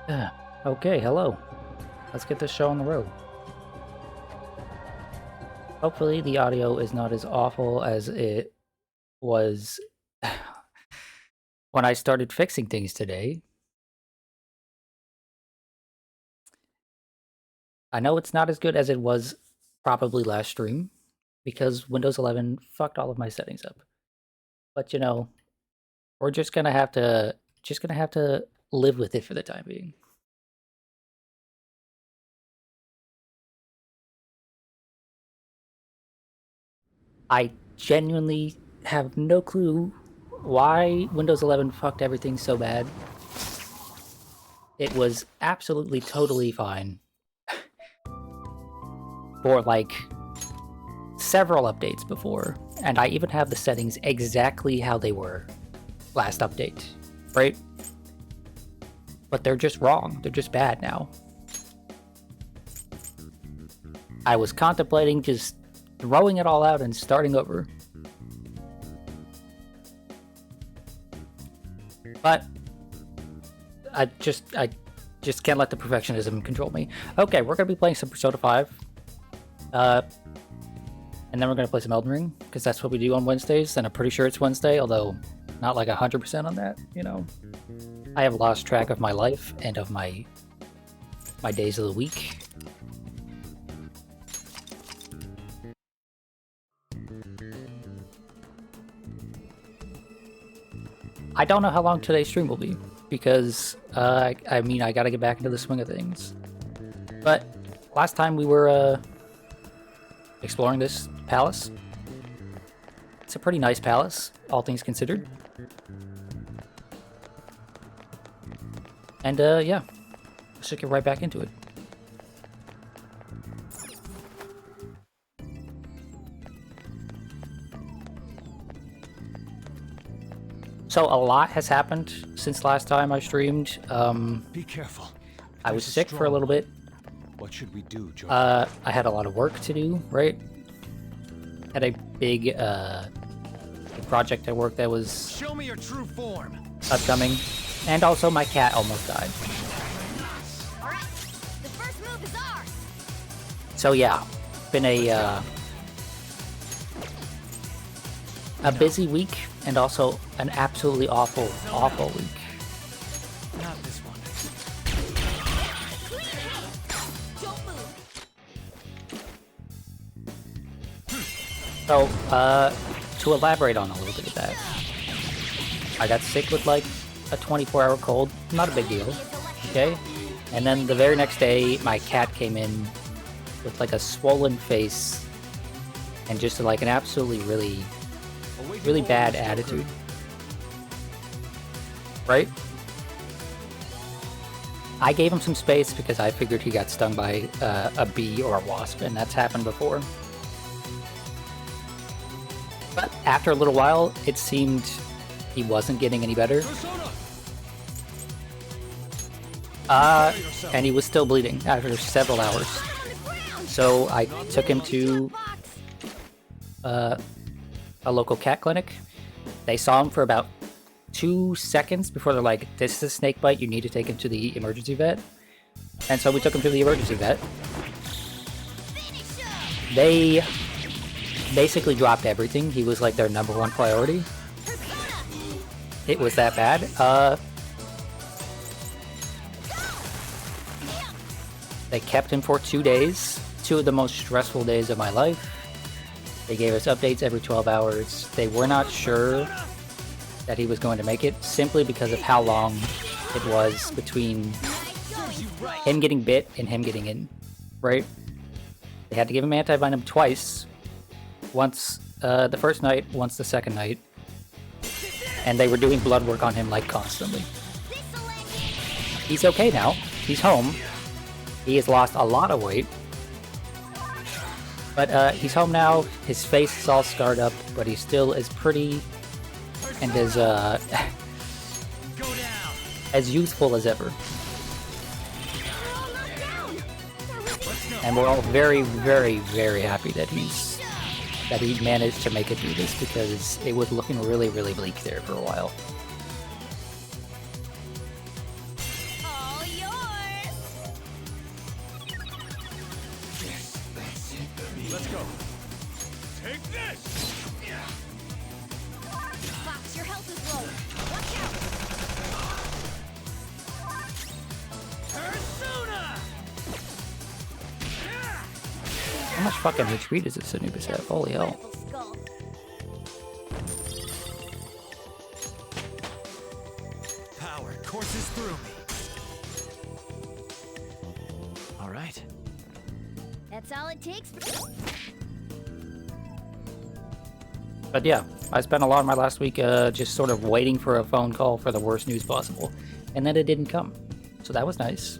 Okay, hello. Let's get this show on the road. Hopefully the audio is not as awful as it was when I started fixing things today. I know it's not as good as it was probably last stream, because Windows 11 fucked all of my settings up. But you know, we're just gonna have to live with it for the time being. I genuinely have no clue why Windows 11 fucked everything so bad. It was absolutely totally fine for like several updates before, and I even have the settings exactly how they were last update, right? But they're just wrong. They're just bad now. I was contemplating just throwing it all out and starting over. But I just can't let the perfectionism control me. Okay, we're gonna be playing some Persona 5. And then we're gonna play some Elden Ring, because that's what we do on Wednesdays, and I'm pretty sure it's Wednesday, although not like 100% on that, you know. I have lost track of my life and of my days of the week. I don't know how long today's stream will be, because, I mean, I gotta get back into the swing of things. But last time we were, exploring this palace. It's a pretty nice palace, all things considered. And, yeah, let's just get right back into it. So a lot has happened since last time I streamed. Be careful. I was sick for a little bit. What should we do, Joe? I had a lot of work to do, right? Had a big project at work that was Show me your true form. upcoming, and also my cat almost died. All right, the first move is ours. So yeah, been a busy week, and also an absolutely awful week. Not this one. Don't move. So, to elaborate on a little bit of that, I got sick with like a 24-hour cold, not a big deal, okay? And then the very next day, my cat came in with like a swollen face and just like an absolutely really bad attitude. Right? I gave him some space because I figured he got stung by a bee or a wasp, and that's happened before. But after a little while, it seemed he wasn't getting any better. And he was still bleeding after several hours. So I took him to a local cat clinic. They saw him for about 2 seconds before they're like, this is a snake bite, you need to take him to the emergency vet. And so we took him to the emergency vet. They basically dropped everything. He was like their #1 priority. It was that bad. They kept him for 2 days, 2 of the most stressful days of my life. They gave us updates every 12 hours. They were not sure that he was going to make it, simply because of how long it was between him getting bit and him getting in, right? They had to give him antivenom twice. Once the first night, once the second night. And they were doing blood work on him like constantly. He's okay now. He's home. He has lost a lot of weight. But he's home now. His face is all scarred up, but he still is pretty and as youthful as ever. And we're all very, very, very happy that he managed to make it through this, because it was looking really, really bleak there for a while. All yours. much fucking HP does this Anubis have? Holy hell. Skull. Power courses through me. All right. That's all it takes for... But yeah, I spent a lot of my last week just sort of waiting for a phone call for the worst news possible. And then it didn't come. So that was nice.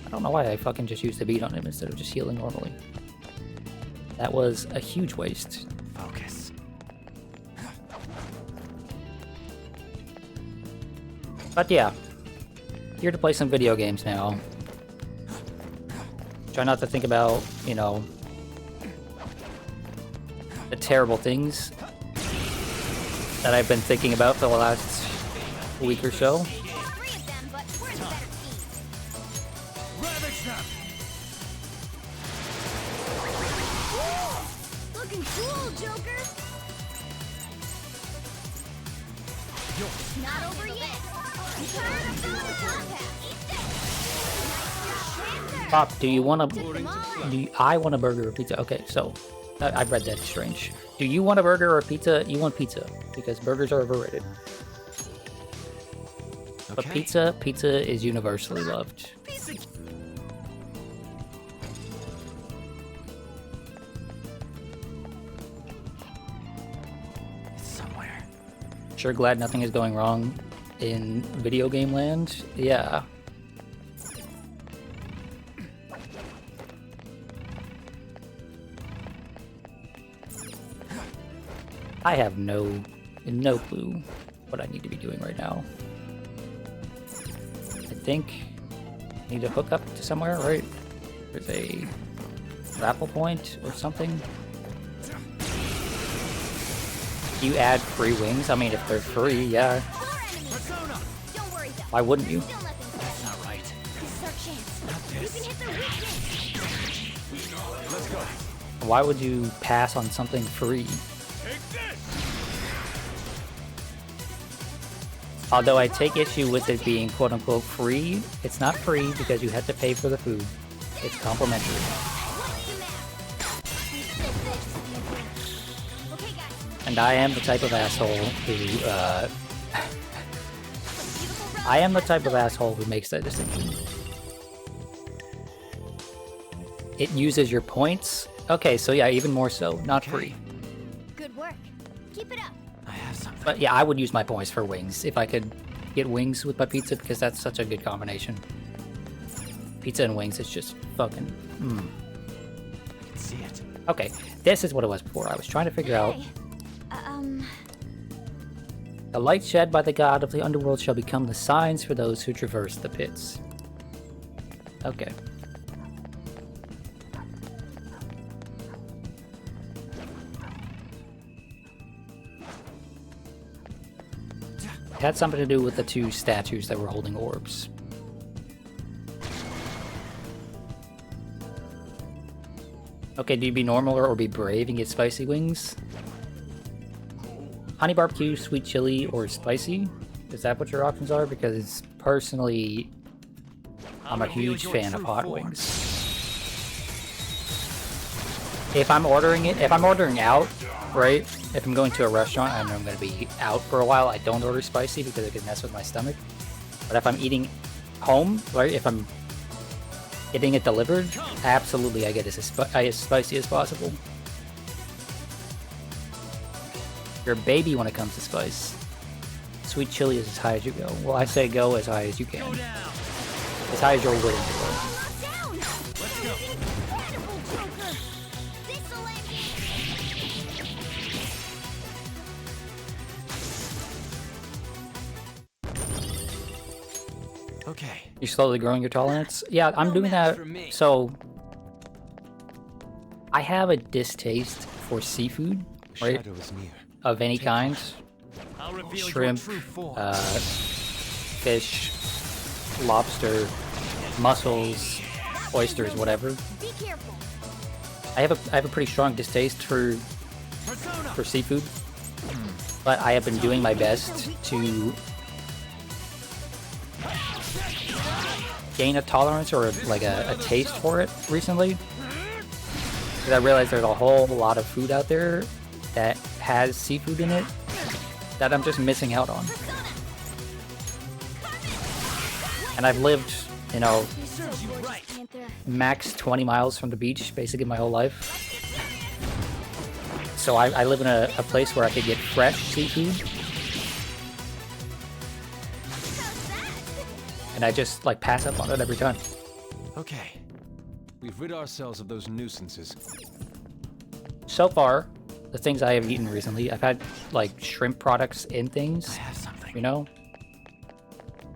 I don't know why I fucking just used the beat on him instead of just healing normally. That was a huge waste. Focus. But yeah, here to play some video games now. Try not to think about, you know, the terrible things that I've been thinking about for the last week or so. There's 3 of them, but we're the better team. Ravage them. Looking cool, Joker. Not over yet. Turn about the combat. Pop, do you want a? Took them all out. I want a burger or pizza. Okay, so I read that strange. Do you want a burger or a pizza? You want pizza because burgers are overrated. But Okay. pizza is universally loved. It's somewhere. Sure glad nothing is going wrong in video game land. Yeah. I have no clue what I need to be doing right now. I think I need to hook up to somewhere, right? There's a grapple point or something. You add free wings? I mean, if they're free, yeah. 4 enemies. Persona. Don't worry though. Why wouldn't you? Still nothing. That's not right. This is our chance. Not You this. can hit their weakness. Let's go. Why would you pass on something free? Take this. Although I take issue with it being quote-unquote free, it's not free because you have to pay for the food. It's complimentary. What's the map? Okay, guys. And I am the type of asshole who, Beautiful I am the type of asshole who makes that distinction. It uses your points? Okay, so yeah, even more so, not free. Good work. Keep it up. I have something. But yeah, I would use my points for wings if I could get wings with my pizza because that's such a good combination. Pizza and wings is just fucking. I can see it. Okay, this is what it was before. I was trying to figure out. Hey. The light shed by the god of the underworld shall become the signs for those who traverse the pits. Okay. It had something to do with the 2 statues that were holding orbs. Okay, do you be normal or be brave and get spicy wings? Honey barbecue, sweet chili, or spicy? Is that what your options are? Because personally, I'm a huge fan of hot wings. If I'm ordering out, right? If I'm going to a restaurant and I'm going to be out for a while, I don't order spicy because it can mess with my stomach. But if I'm eating home, right? If I'm getting it delivered, absolutely I get it as spicy as possible. You're a baby when it comes to spice. Sweet chili is as high as you go. Well, I say go as high as you can. Go down. As high as you're willing to go. Lock down. Let's go. Incredible, Joker. This'll end it. Okay. You're slowly growing your tolerance? Yeah, I'm No doing match that. for me. So, I have a distaste for seafood, The right? shadow is near. Of any kind. I'll reveal Shrimp, your true form. Fish, lobster, mussels, oysters, whatever. Be careful. I have a pretty strong distaste for Persona. seafood, but I have been doing my best to gain a tolerance or like a taste for it recently. Because I realized there's a whole lot of food out there that has seafood in it that I'm just missing out on. And I've lived, you know, max 20 miles from the beach basically my whole life. So I live in a place where I could get fresh seafood. And I just like pass up on it every time. Okay. We've rid ourselves of those nuisances. So far, the things I have eaten recently, I've had like shrimp products in things, I have something. you know?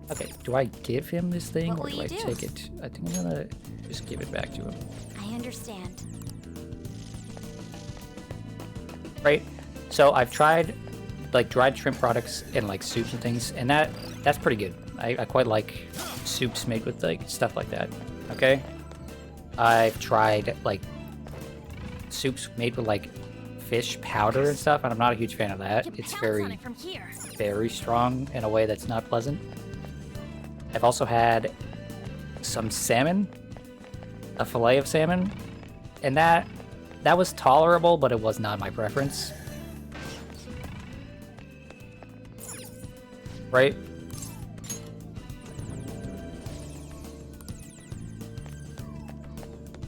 Okay, do I give him this thing What or will do I you do? take it? I think I'm gonna just give it back to him. I understand. Right? So I've tried like dried shrimp products and like soups and things, and that's pretty good. I quite like soups made with like stuff like that. Okay? I've tried like soups made with like fish powder and stuff, and I'm not a huge fan of that. You can It's pounce on very, it from here. very strong in a way that's not pleasant. I've also had some salmon, a fillet of salmon, and that was tolerable, but it was not my preference. Right?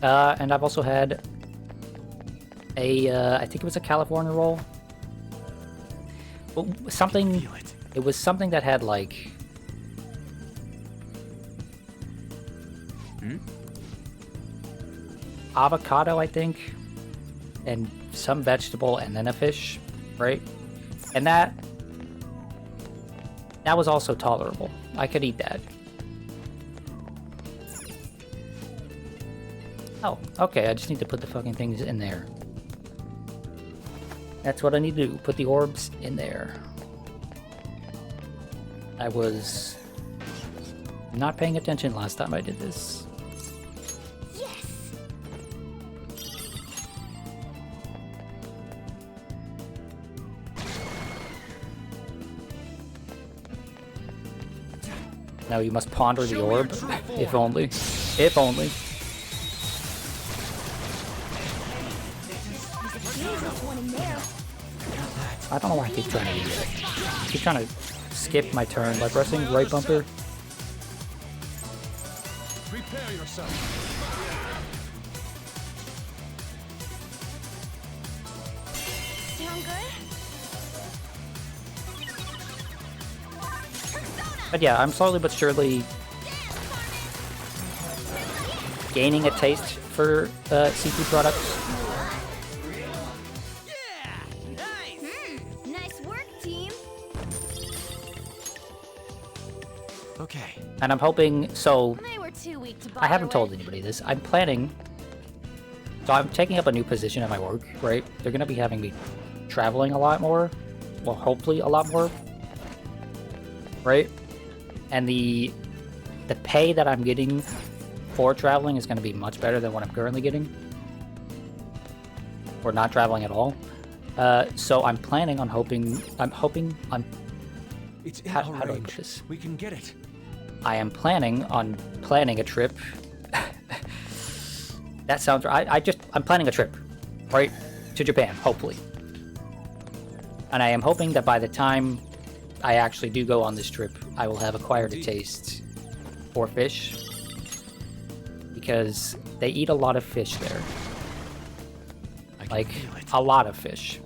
And I've also had a, I think it was a California roll. Well, something, Feel it. it was something that had like... avocado, I think, and some vegetable, and then a fish, right? And that was also tolerable. I could eat that. Oh, okay, I just need to put the fucking things in there. That's what I need to do, put the orbs in there. I was not paying attention last time I did this. Yes. Now you must ponder the orb. If only. If only. Jesus, one in there. I don't know why I keep trying to do that. I keep trying to skip my turn by pressing right bumper. Prepare yourself. Sound good? But yeah, I'm slowly but surely gaining a taste for seafood products. Nice work, team. Okay. And I'm hoping, so They were too weak to bother I haven't told with. anybody this. I'm planning, so I'm taking up a new position at my work, right? They're gonna be having me traveling a lot more, well, hopefully a lot more, right? And the pay that I'm getting for traveling is gonna be much better than what I'm currently getting, or not traveling at all. So I'm planning on It's in How our do I put range. this? We can get it. I am planning on planning a trip. That sounds right. I'm planning a trip, right, to Japan, hopefully. And I am hoping that by the time I actually do go on this trip, I will have acquired a taste for fish, because they eat a lot of fish there, I can like feel it. a lot of fish.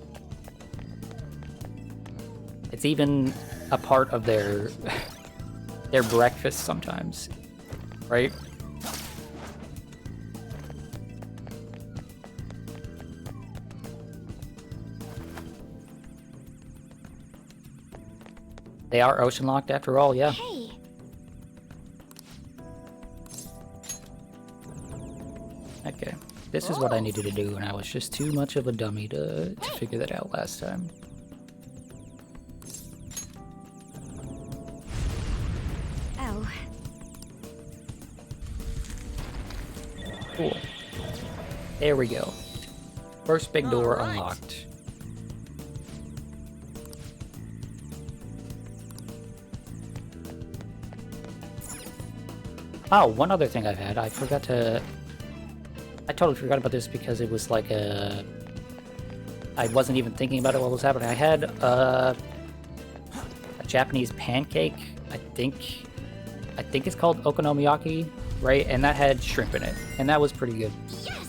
It's even a part of their their breakfast sometimes, right? They are ocean locked after all, yeah. Hey, Okay. This is what I needed to do, and I was just too much of a dummy to figure that out last time. oh, Cool. There we go. First big door Alright. unlocked. Oh, one other thing I've had. I totally forgot about this because it was like I wasn't even thinking about it while it was happening. I had a Japanese pancake. I think it's called okonomiyaki, right? And that had shrimp in it, and that was pretty good. Yes!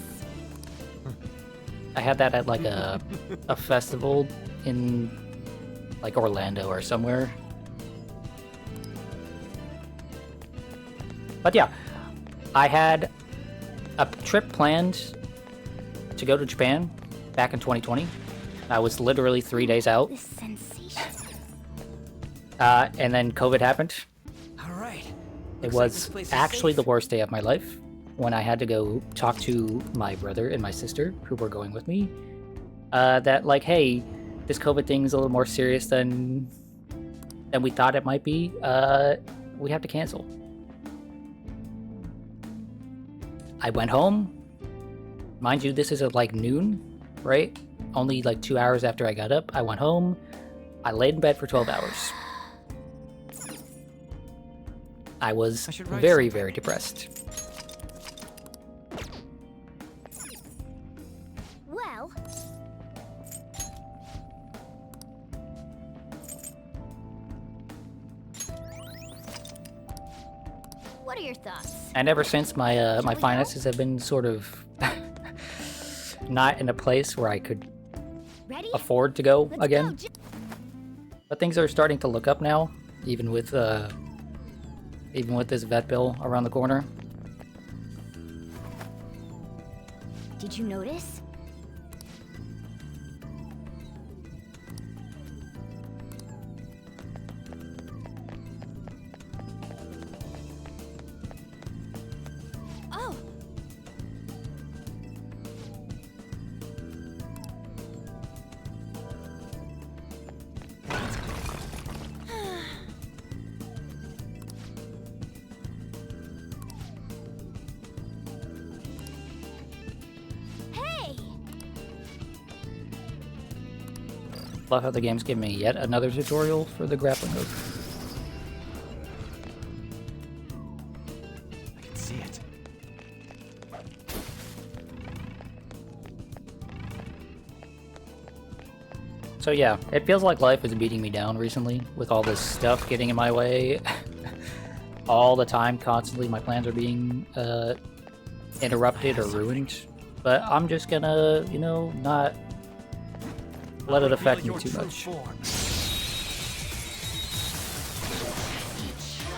I had that at like a festival in like Orlando or somewhere. But yeah, I had a trip planned to go to Japan back in 2020. I was literally 3 days out, This sensation. and then COVID happened. All right. It Looks like was this place is actually safe. the worst day of my life when I had to go talk to my brother and my sister, who were going with me, that like, hey, this COVID thing's a little more serious than we thought it might be. We have to cancel. I went home. Mind you, this is at like noon, right? Only like 2 hours after I got up, I went home. I laid in bed for 12 hours. I was I should write very, something. very depressed. Well, what are your thoughts? And ever since, my my Shall we go? finances have been sort of not in a place where I could Ready? afford to go Let's again. go. But things are starting to look up now, even with this vet bill around the corner. Did you notice? Oh, hey! Love how the game's giving me yet another tutorial for the grappling hook. I can see it. So yeah, it feels like life is beating me down recently with all this stuff getting in my way. All the time, constantly, my plans are being interrupted or ruined. But I'm just gonna, you know, not let it affect me Reveal too your true much. form.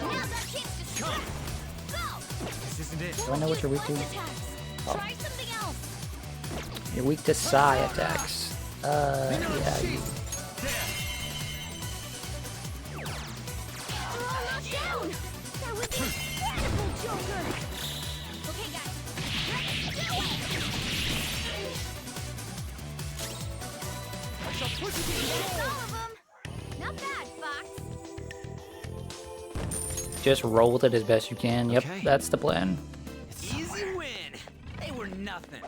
Now's our chance to strike. Go! This isn't it. Do I know what you're weak to? Attacks. Try something else. You're weak to psi attacks. Yeah, you... Knocked down. That was incredible, Joker. Okay, guys, let's do it. That's all of them. Not bad, Fox. Just roll with it as best you can. Yep, Okay. that's the plan. Easy win. They were nothing.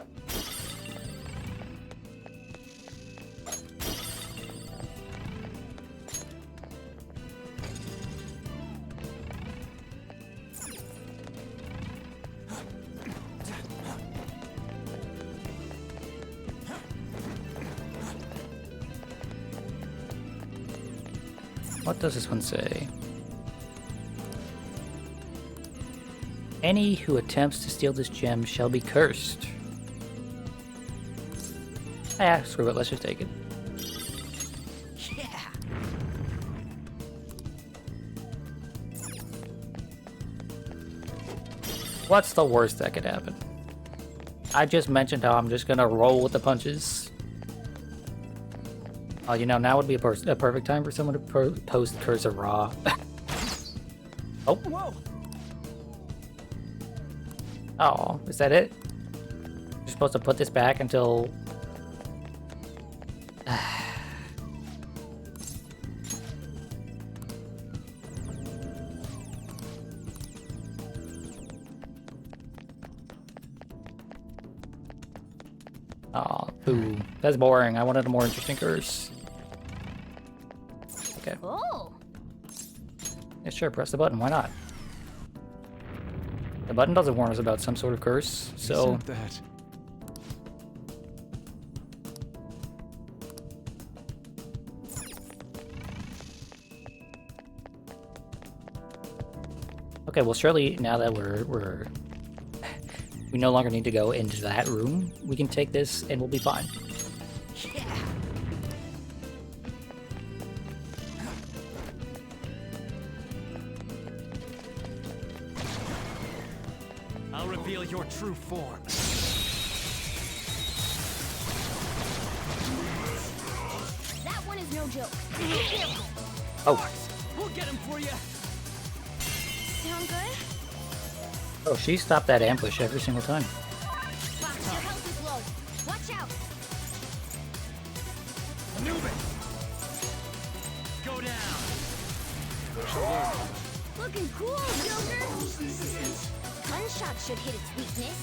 What does this one say? Any who attempts to steal this gem shall be cursed. Ah, screw it, let's just take it. Yeah. What's the worst that could happen? I just mentioned how I'm just gonna roll with the punches. Oh, you know, now would be a perfect time for someone to post Curse of Raw. Oh, Whoa. oh, is that it? You're supposed to put this back until... Oh, boo. That's boring. I wanted a more interesting curse. Okay. Oh, Yeah, sure, press the button. Why not? The button doesn't warn us about some sort of curse, so... Except that. Okay, well surely now that we no longer need to go into that room, we can take this and we'll be fine. Yeah. I'll reveal your true form. That one is no joke. Be careful. Oh, We'll get him for you. Sound good? oh, she stopped that ambush every single time. Fox, your health is low. Watch out. Anubis. Go down. Looking cool, Joker. Gunshot should hit its weakness.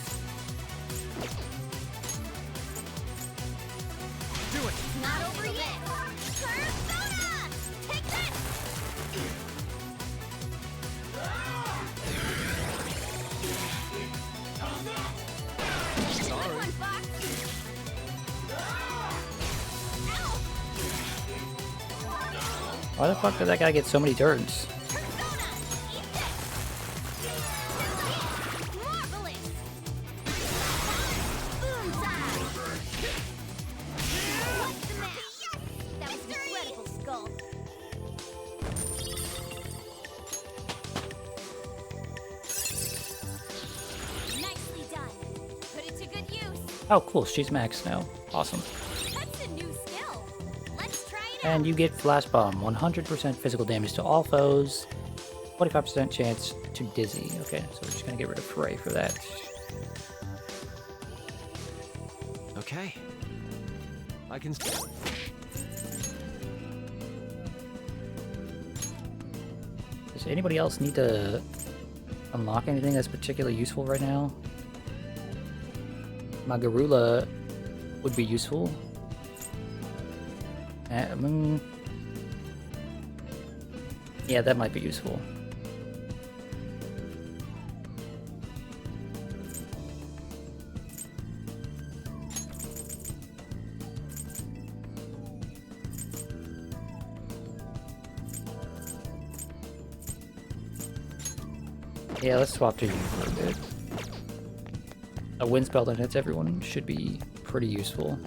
Do it. Not over yet. Persona! Take this! Good one, Fox. Ow! Why the fuck did that guy get so many turns? Persona! Eat this! Marvelous! Boomside! What's the match? That was incredible, Skull. Nicely done. Put it to good use. Oh, cool, she's max now. Awesome. That's a new skill. Let's try it out. And you get Flash Bomb, 100% physical damage to all foes, 45% chance to Dizzy. Okay, so we're just gonna get rid of Fray for that. Okay. I can. Does anybody else need to unlock anything that's particularly useful right now? Magarula would be useful. Yeah, that might be useful. Yeah, let's swap to you for a bit. A wind spell that hits everyone should be pretty useful.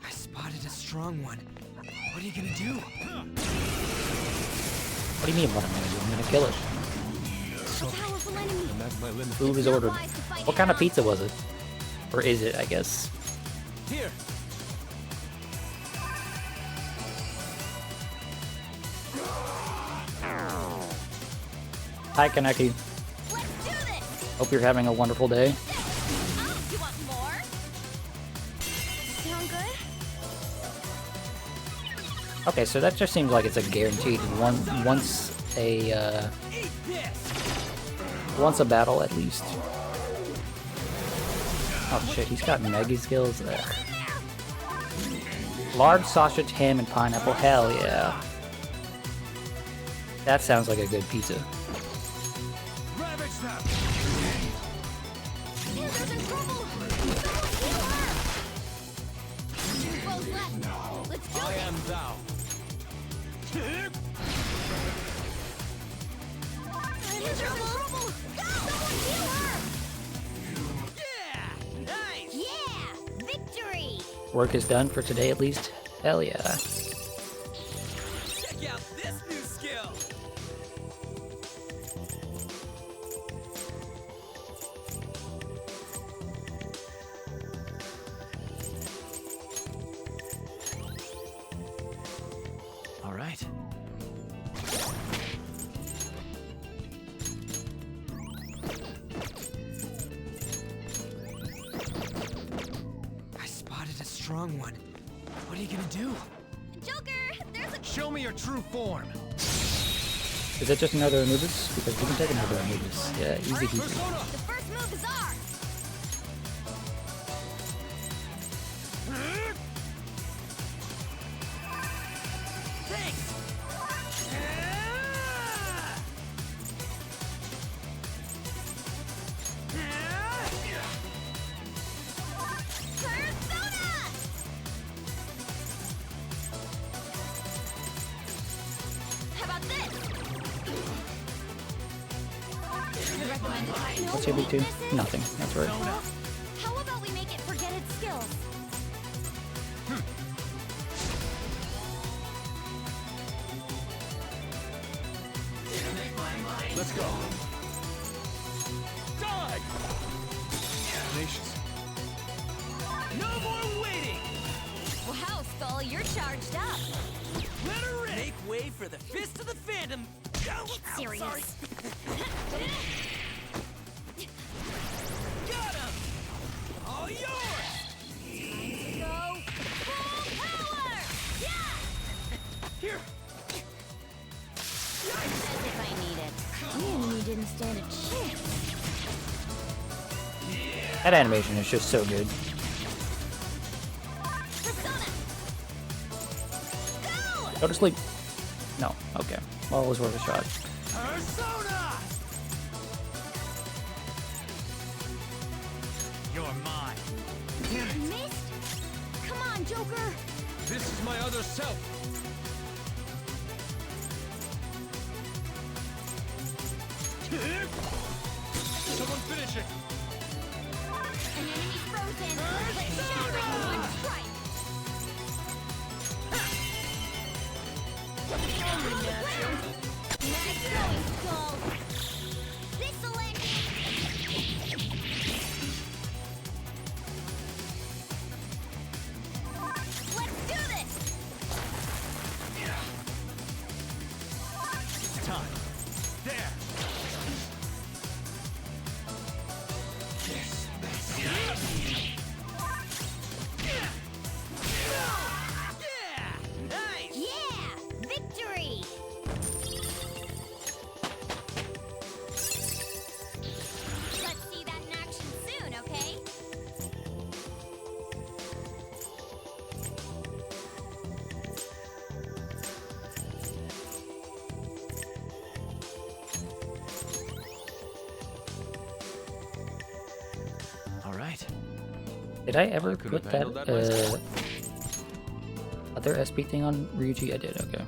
I spotted a strong one. What are you gonna do? What do you mean what I'm gonna do? I'm gonna kill it. A powerful enemy. I'm at my limit. Food is ordered. What kind of pizza was it? Or is it, I guess? Here. Hi, Kaneki. Let's do this. Hope you're having a wonderful day. Oh, you want more? Sound good? Okay, so that just seems like it's a guaranteed once a battle at least. Oh shit, he's got mega skills. Ugh. Large sausage, ham, and pineapple. Hell yeah. That sounds like a good pizza. Ravage them. Panthers in trouble. Someone heal her. Two foes left. Let's do I this. am thou. Panthers in trouble. Someone heal her. Yeah. Nice. Yeah, victory. Work is done for today at least. Hell yeah. Check out this new skill. All right. I spotted a strong one. What are you gonna do? Joker, there's a Show me your true form. Is it just another Anubis? Because we can take another Anubis. Yeah, easy peasy. The first move is ours. Thanks. this? I recommend it. What's your big two? Nothing. That's right. Well, how about we make it forget its skills? Let's go. Die! Nations. No more waiting! Wow, Skull, you're charged up. Let her rip! Make way for the fist of the Phantom! Get serious. Sorry. Got him! All yours! Go full power! Yeah! Here! As if I need it. The enemy didn't stand a chance. That animation is just so good. Persona! Go! Go to sleep. No. Okay. Well, it was worth a shot. Persona! You're mine. Damn it! Missed? Come on, Joker! This is my other self. Someone finish it. An enemy's frozen! Let's shatter it in one strike! On the ground! Nice going, Skull! This'll end it! Let's do this! It's time. There! Yeah! Nice! Yeah! Victory! Let's see that in action soon, okay? All right. Did I ever I could put have that, handled that myself. other SP thing on Ryuji? I did, okay.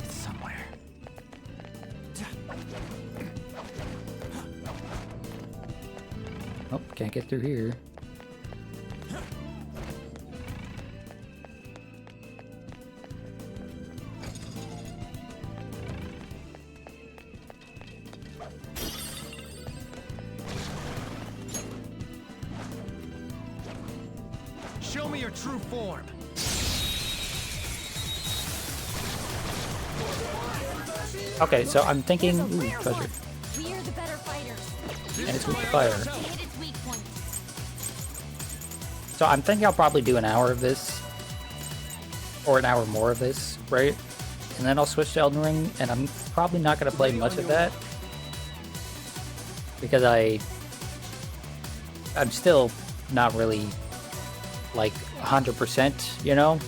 It's somewhere. Oh, can't get through here. Show me your true form. Okay, so I'm thinking, ooh, Rare treasure. one. We're the better fighters. And it's weak to fire. Hit its weak point. So I'm thinking I'll probably do an hour of this. Or an hour more of this, right? And then I'll switch to Elden Ring, and I'm probably not going to play much of that. Because I'm still not really, like, 100%, you know?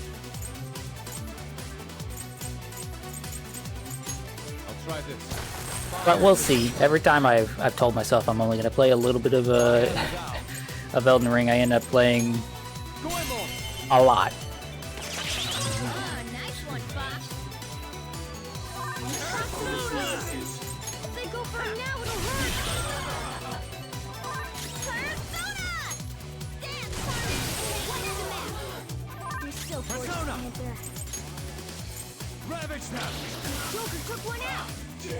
I'll try this. But we'll see. Every time I've told myself I'm only going to play a little bit of of Elden Ring, I end up playing a lot. Ah, nice one, Fox. If they go for it now, it'll hurt. Persona! Dance party! What is the map? You're still gorgeous, Persona! Panther. Ravage them! Joker took one out.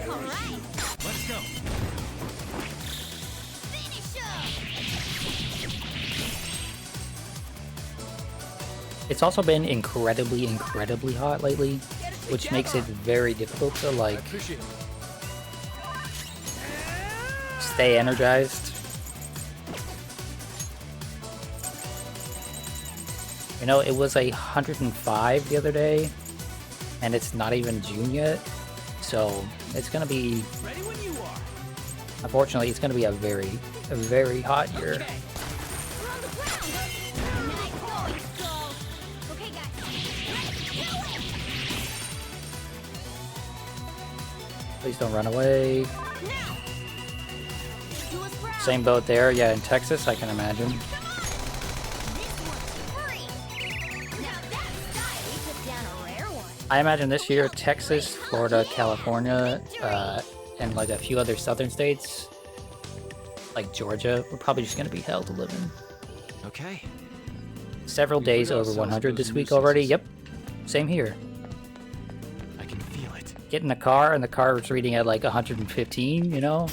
All right. Let's go. Finish him. It's also been incredibly hot lately, which makes it very difficult to, I like, appreciate it. stay energized. You know, it was 105 the other day, and it's not even June yet, so it's gonna be, Ready when you are. unfortunately, it's gonna be a very hot year. Okay. We're on the ground. Nice going, Skull. Okay, guys. Let's do it. Please don't run away. Now. Do a sprout. Same boat there, yeah, in Texas, I can imagine. This one's free. Now that's style. We took down a rare one. I imagine this year, Texas, Florida, California, and like a few other southern states, like Georgia, we're probably just gonna be hell to live in. Okay. Several days over 100 this week already. Yep, same here. I can feel it. Get in the car, and the car was reading at like 115, you know?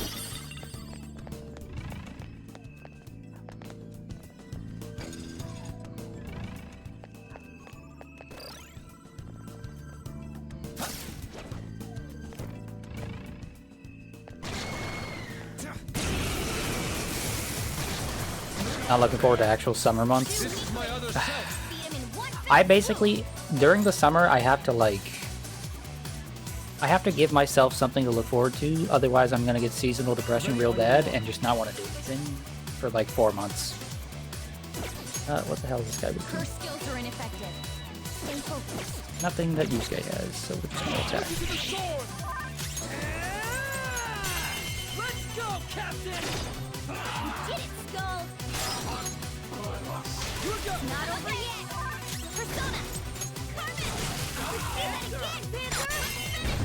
Not looking forward to actual summer months. This is my other self. I basically, during the summer, I have to give myself something to look forward to, otherwise I'm gonna get seasonal depression real bad and just not want to do anything for like 4 months. What the hell is this guy Her doing? skills are ineffective. Stay focused. Nothing that Yusuke has, so we're just gonna attack. To the sword. Let's go, Captain. Did it, Skull? Not over yet. Persona. Carmen. Let's see that again, Panther. Finish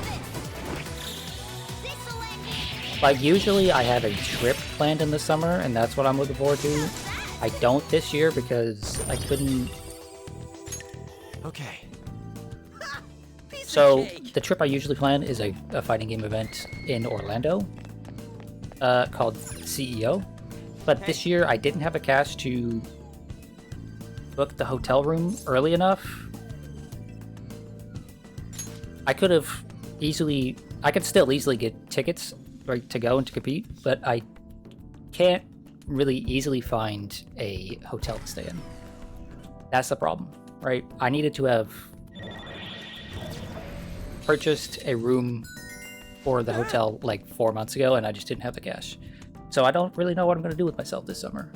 this. This'll end it. Like, usually I have a trip planned in the summer, and that's what I'm looking forward to. I don't this year because I couldn't. Okay. So, the trip I usually plan is a fighting game event in Orlando called CEO. But this year I didn't have the cash to book the hotel room early enough. I could still easily get tickets right to go and to compete, but I can't really easily find a hotel to stay in. That's the problem, right? I needed to have purchased a room for the hotel like 4 months ago, and I just didn't have the cash. So I don't really know what I'm going to do with myself this summer.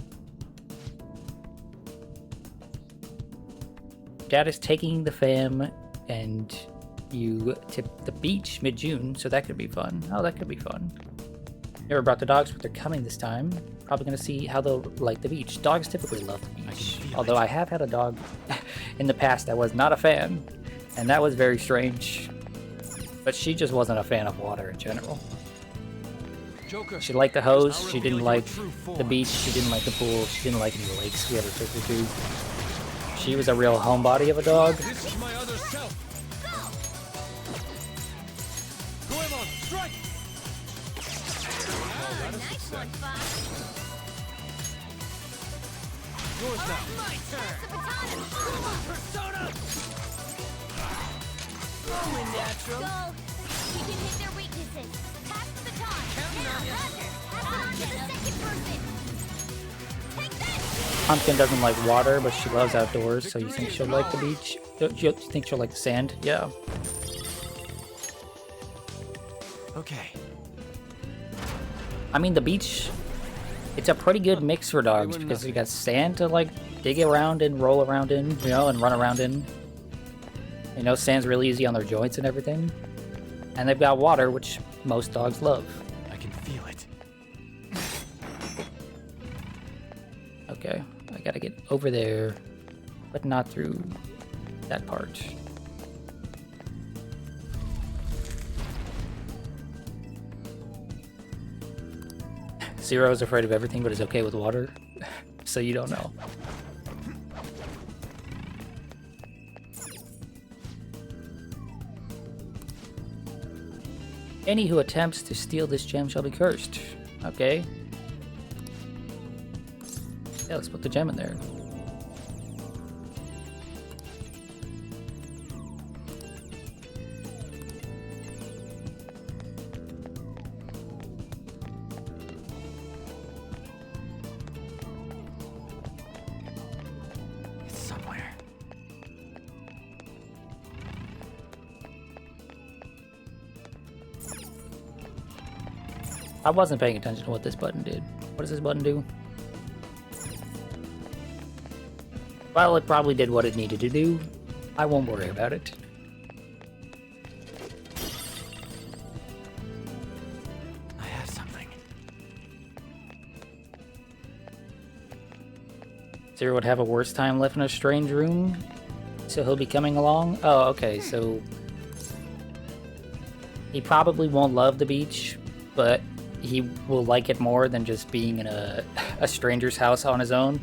Dad is taking the fam and you to the beach mid-June, so that could be fun. Oh, that could be fun. Never brought the dogs, but they're coming this time. Probably going to see how they'll like the beach. Dogs typically love the beach. Although I have had a dog in the past that was not a fan, and that was very strange. But she just wasn't a fan of water in general. Joker. She liked the hose, I'll she reveal didn't your like true the form. beach, she didn't like the pool, she didn't like any lakes we ever took her to. She was a real homebody of a dog. This is my other self. Goemon, strike! Nice one, Fox. Yours now. My turn. The baton. Persona. Only natural. Skull. We can hit their weaknesses. Pass the baton. Counting on ya. Roger. Pass it on to the second person. Take this. Pumpkin doesn't like water, but she loves outdoors, so you think she'll like the beach? You think she'll like the sand? Yeah. Okay. I mean, the beach, it's a pretty good mix for dogs because you got sand to like dig around and roll around in, you know, and run around in. You know, sand's really easy on their joints and everything. And they've got water, which most dogs love. I can feel it. Okay, I gotta get over there, but not through that part. Zero is afraid of everything, but is okay with water, so you don't know. Any who attempts to steal this gem shall be cursed. Okay. Yeah, let's put the gem in there. It's somewhere. I wasn't paying attention to what this button did. What does this button do? Well, it probably did what it needed to do. I won't worry about it. I have something. Zero would have a worse time left in a strange room, so he'll be coming along. Oh, okay, so he probably won't love the beach, but he will like it more than just being in a stranger's house on his own.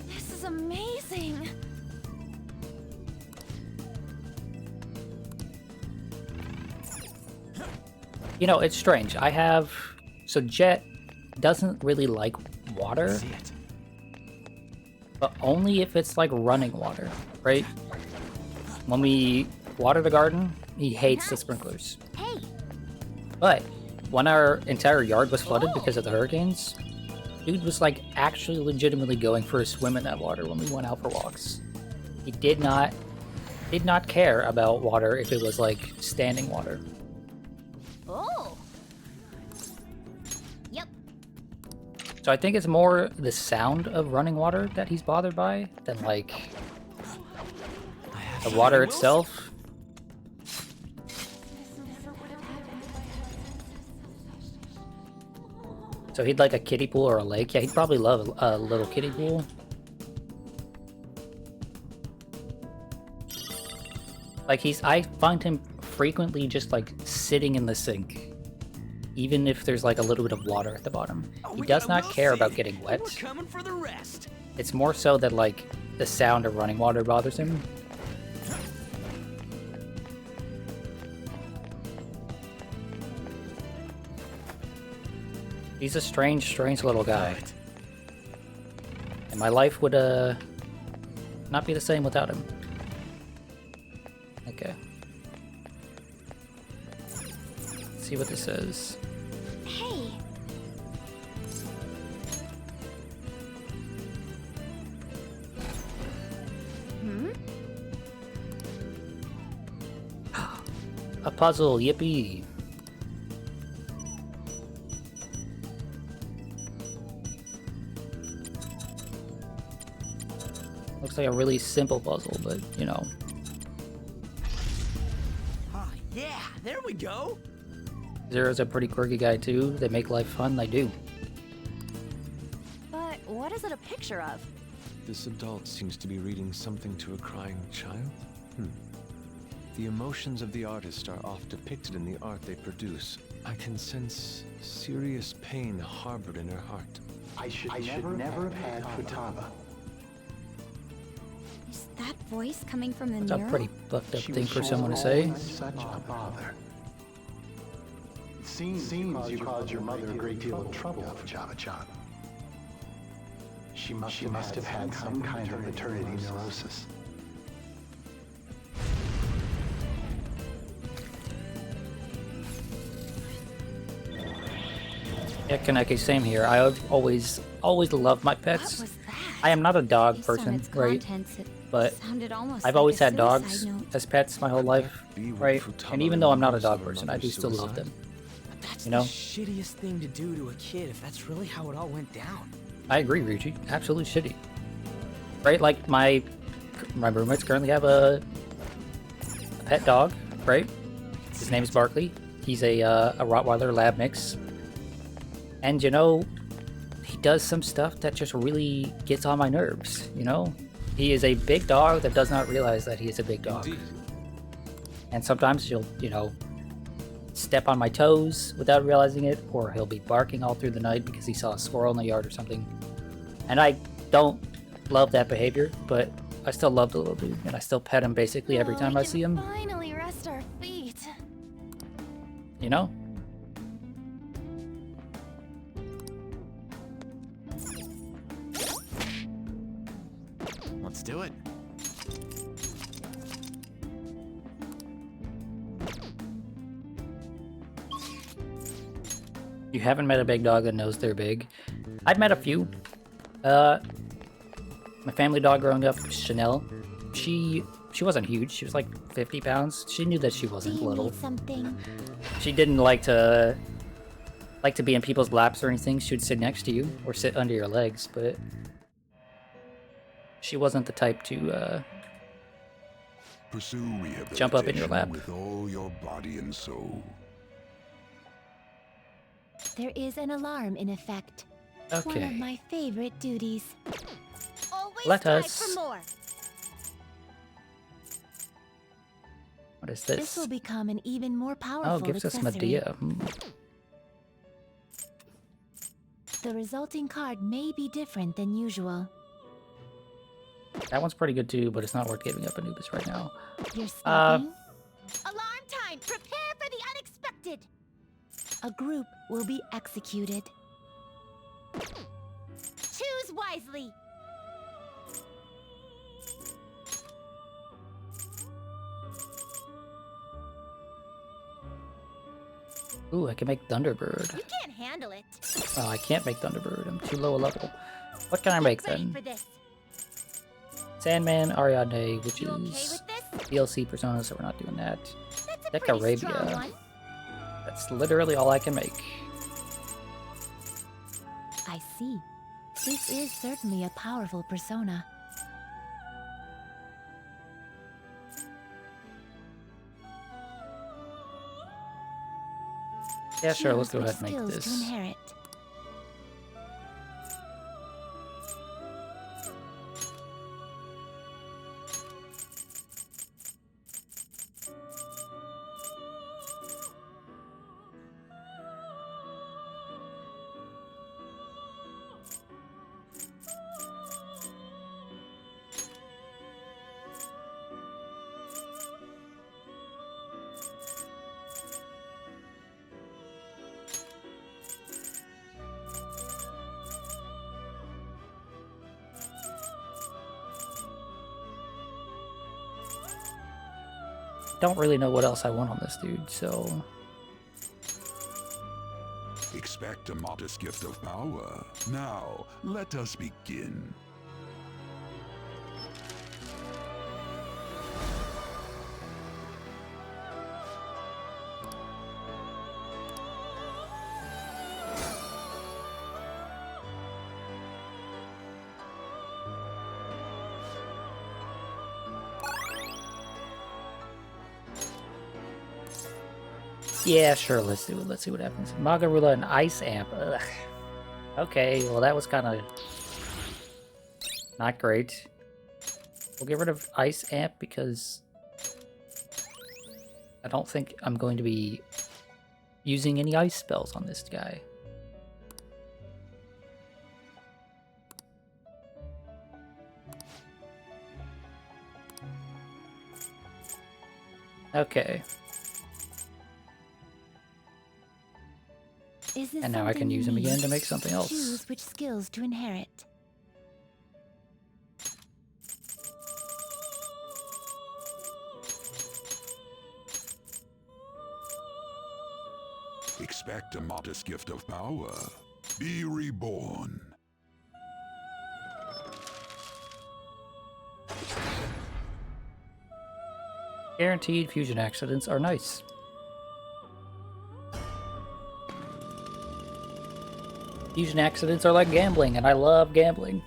This is amazing. You know, it's strange. So Jet doesn't really like water, See it. but only if it's like running water, right? When we water the garden, he hates the sprinklers. Hey, But when our entire yard was flooded because of the hurricanes, dude was like actually legitimately going for a swim in that water when we went out for walks. He did not care about water if it was like standing water. oh. Yep. So I think it's more the sound of running water that he's bothered by than like the water itself. So he'd like a kiddie pool or a lake. Yeah, he'd probably love a little kiddie pool. Like I find him frequently just like sitting in the sink, even if there's like a little bit of water at the bottom. He does not care about getting wet. We're coming for the rest. It's more so that like the sound of running water bothers him. He's a strange little guy. And my life would not be the same without him. Okay. Let's see what this says. Hey. Hmm? A puzzle, yippee! Looks like a really simple puzzle, but you know. Ah, yeah, there we go. Zero's a pretty quirky guy too. They make life fun, they do. But what is it a picture of? This adult seems to be reading something to a crying child. The emotions of the artist are oft depicted in the art they produce. I can sense serious pain harbored in her heart. I should never have had Futaba. Is that voice coming from the That's a mirror? pretty fucked up She thing was for someone to say. always such a bother. It seems you caused your mother a great deal of trouble, Futaba-chan. She must have had some kind of maternity neurosis. Yeah, Kaneki, same here. I've always loved my What pets. was that? I am not a dog Based on person, its right? contents, it But sounded almost I've like always a had suicide dogs note. as pets my whole life, Be what right? Futaba And even though I'm not a remembers dog of her person, I do mother's still love suicide. them. That's You know? the shittiest thing to do to a kid if that's really how it all went down. I agree, Ryuji. Absolutely shitty. Right? Like my roommates currently have a pet dog, right? His name is Barkley. He's a Rottweiler lab mix. And you know, he does some stuff that just really gets on my nerves, you know? He is a big dog that does not realize that he is a big dog. Indeed. And sometimes he'll, you know, step on my toes without realizing it, or he'll be barking all through the night because he saw a squirrel in the yard or something. And I don't love that behavior, but I still love the little dude, and I still pet him basically every time I see him, Finally rest our feet. you know? Let's do it. You haven't met a big dog that knows they're big. I've met a few. My family dog growing up, Chanel, she wasn't huge. She was like 50 pounds. She knew that she Do wasn't you little. need something? She didn't like to be in people's laps or anything. She would sit next to you or sit under your legs, but she wasn't the type to Pursue jump up in your rehabilitation lap. with all your body and soul. There is an alarm in effect. One of Okay. my favorite duties. Always Let strive us- for more. What is This this? will become an even more powerful Oh, gives us accessory. Medea. The resulting card may be different than usual. That one's pretty good too, but it's not worth giving up Anubis right now. You're stopping? Alarm time! Prepare for the unexpected! A group will be executed. Choose wisely! Ooh, I can make Thunderbird. You can't handle it. Oh, I can't make Thunderbird. I'm too low a level. What can I make Ready then? for this. Sandman, Ariadne, which You okay is with this? DLC Persona, so we're not doing that. That's a Deck pretty strong Arabia. one. That's literally all I can make. I see. This is certainly a powerful persona. Yeah, sure, let's Choose go which ahead and make skills to this. inherit. Don't really know what else I want on this dude, so... Expect a modest gift of power. Now, let us begin. Yeah, sure, let's do it. Let's see what happens. Magarula and Ice Amp. Ugh. Okay, well that was kind of... not great. We'll get rid of Ice Amp because... I don't think I'm going to be using any ice spells on this guy. Okay. Is this And now I can something you use him again need? to make something else. Choose which skills to inherit. Expect a modest gift of power. Be reborn. Guaranteed fusion accidents are nice. Fusion accidents are like gambling, and I love gambling.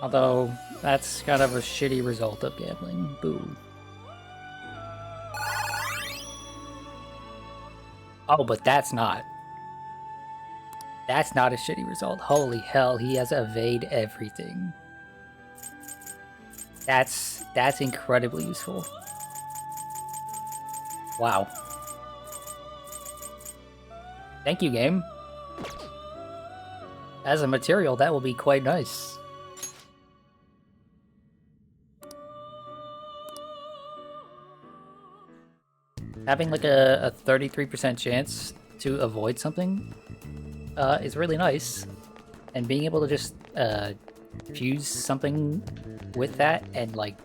Although, that's kind of a shitty result of gambling. Boo. Oh, but that's not. That's not a shitty result. Holy hell, he has evade everything. That's incredibly useful. Wow. Thank you, game. As a material, that will be quite nice. Having like a 33% chance to avoid something is really nice. And being able to just fuse something with that and like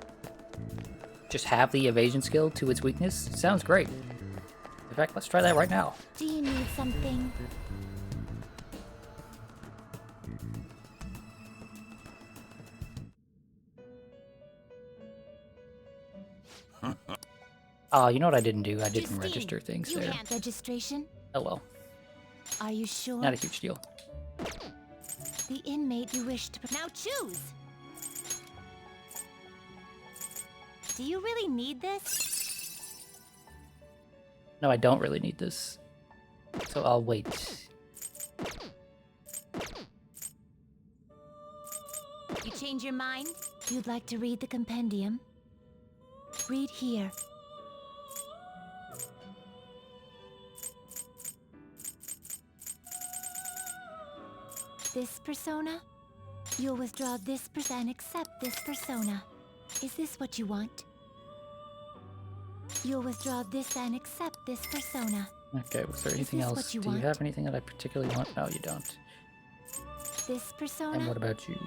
just have the evasion skill to its weakness sounds great. In fact, let's try that right now. Do you need something? Oh, you know what I didn't do? I didn't Justine, register things you there. hand- Registration? Oh well, Are you sure? not a huge deal. The inmate you wish to... Now choose. Do you really need this? No, I don't really need this. So I'll wait. You change your mind? You'd like to read the compendium? Read here. This persona? You'll withdraw this and accept this persona. Is this what you want? You'll withdraw this and accept this persona. Okay, was there anything this else? what you Do you want? have anything that I particularly want? No, you don't. This persona? And what about you?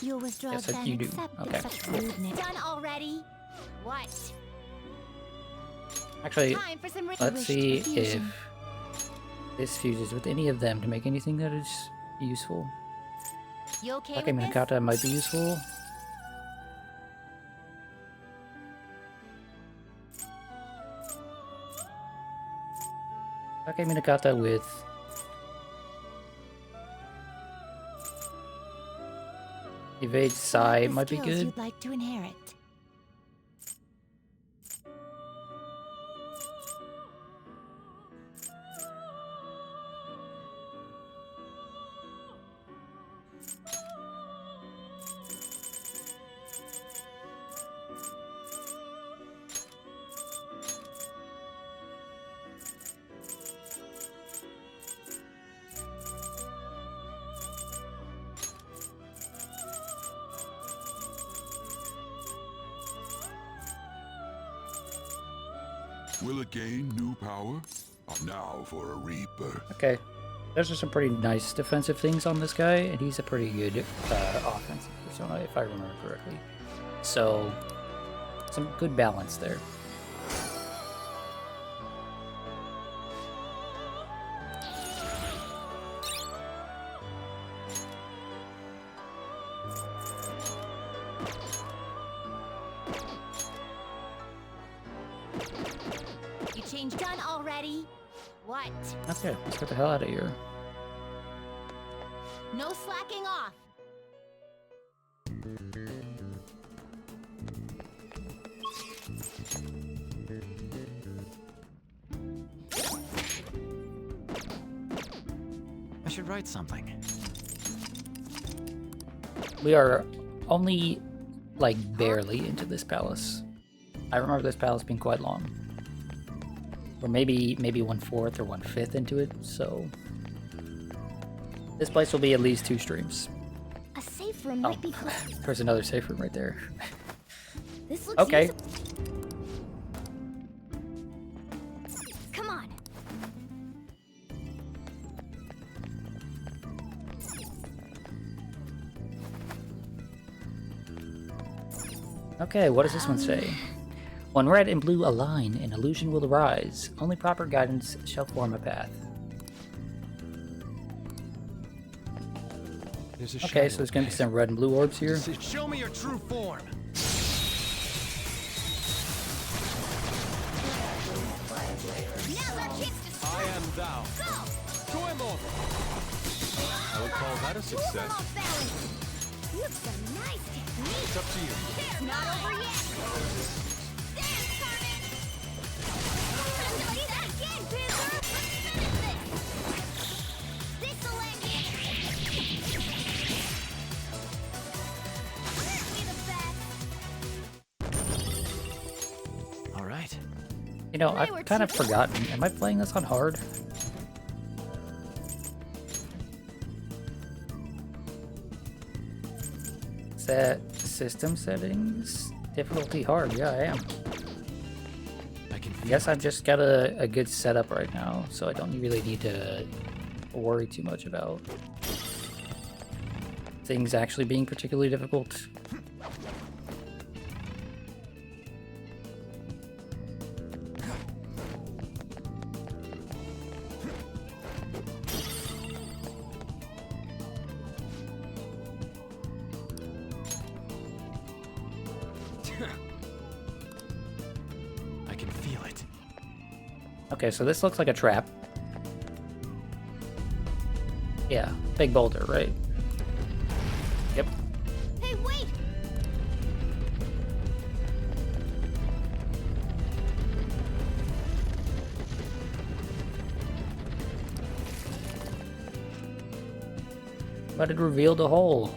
You'll withdraw Yes, then you do. accept Okay. such rudeness. Done already? What? Actually, Time for some let's see if fusion. this fuses with any of them to make anything that is useful. You okay Okay, with this? Minakata might be useful. Okay, Minakata with Evade Sai The might be skills good. You'd like to inherit. Will it gain new power? Now for a rebirth. Okay, those are some pretty nice defensive things on this guy, and he's a pretty good offensive persona, if I remember correctly. So, some good balance there. You changed done already? What? Okay, let's get the hell out of here. No slacking off. I should write something. We are only, like, barely into this palace. I remember this palace being quite long. Or maybe 1/4 or 1/5 into it, so... This place will be at least 2 streams. A safe room Oh, might be close. there's another safe room right there. This looks Okay. usable. Come on. Okay, what does this one say? When red and blue align, an illusion will arise. Only proper guidance shall form a path. There's a Okay, shadow so there's gonna be ahead. some red and blue orbs here. Show me your true form. Now's our chance to I am thou. go. Tuemo. I would call that a Move success. off balance. You have some nice technique. It's up to you. It's not over yet. Dance, Carmen. Time to do that again, Panther. Let's finish this. This'll end it. Aren't we the best? All right. You know, They I've were kind of too- forgotten. Am I playing this on hard? Set system settings. Difficulty hard. Yeah, I am. I can I feel guess I've just got a good setup right now, so I don't really need to worry too much about things actually being particularly difficult. I can feel it. Okay, so this looks like a trap. Yeah, big boulder, right? Yep. Hey, wait! But it revealed a hole.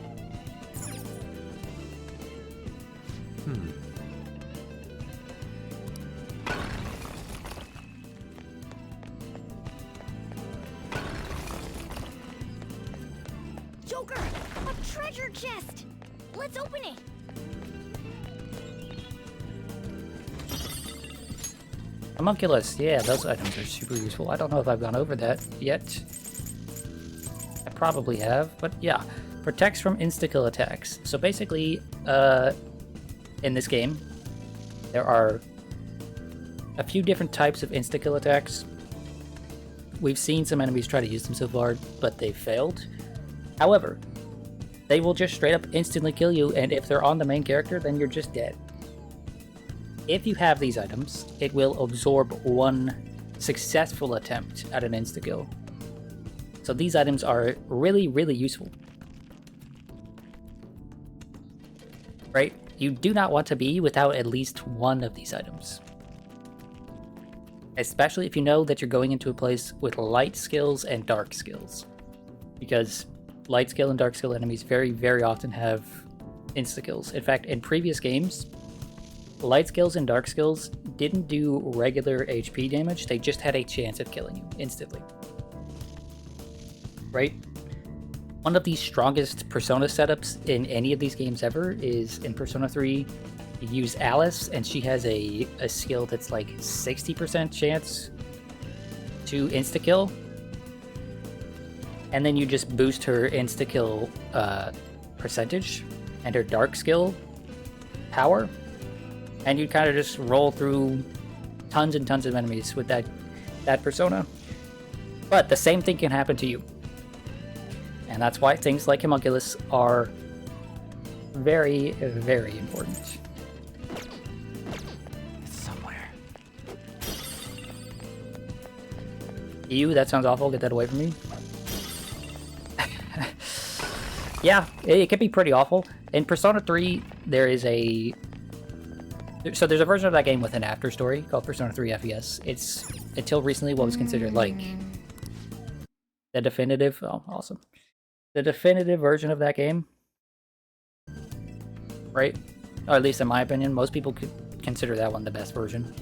Hmm. Joker! A treasure chest! Let's open it! Homunculus, yeah, those items are super useful. I don't know if I've gone over that yet. I probably have, but yeah. Protects from insta-kill attacks. So basically, in this game, there are a few different types of insta-kill attacks. We've seen some enemies try to use them so far, but they failed. However, they will just straight up instantly kill you, and if they're on the main character, then you're just dead. If you have these items, it will absorb one successful attempt at an insta-kill. So these items are really, really useful. Right? You do not want to be without at least one of these items. Especially if you know that you're going into a place with light skills and dark skills. Because light skill and dark skill enemies very, very often have insta-kills. In fact, in previous games, light skills and dark skills didn't do regular HP damage, they just had a chance of killing you instantly. Right? One of the strongest Persona setups in any of these games ever is in Persona 3. You use Alice, and she has a skill that's like 60% chance to insta-kill. And then you just boost her insta-kill percentage and her dark skill power. And you kind of just roll through tons and tons of enemies with that persona. But the same thing can happen to you. And that's why things like Homunculus are very, very important. It's somewhere. Ew, that sounds awful. Get that away from me. Yeah, it can be pretty awful. In Persona 3, there is a... So there's a version of that game with an after story called Persona 3 FES. It's, until recently, what was considered like the definitive... Oh, awesome. The definitive version of that game. Right? Or at least in my opinion, most people could consider that one the best version.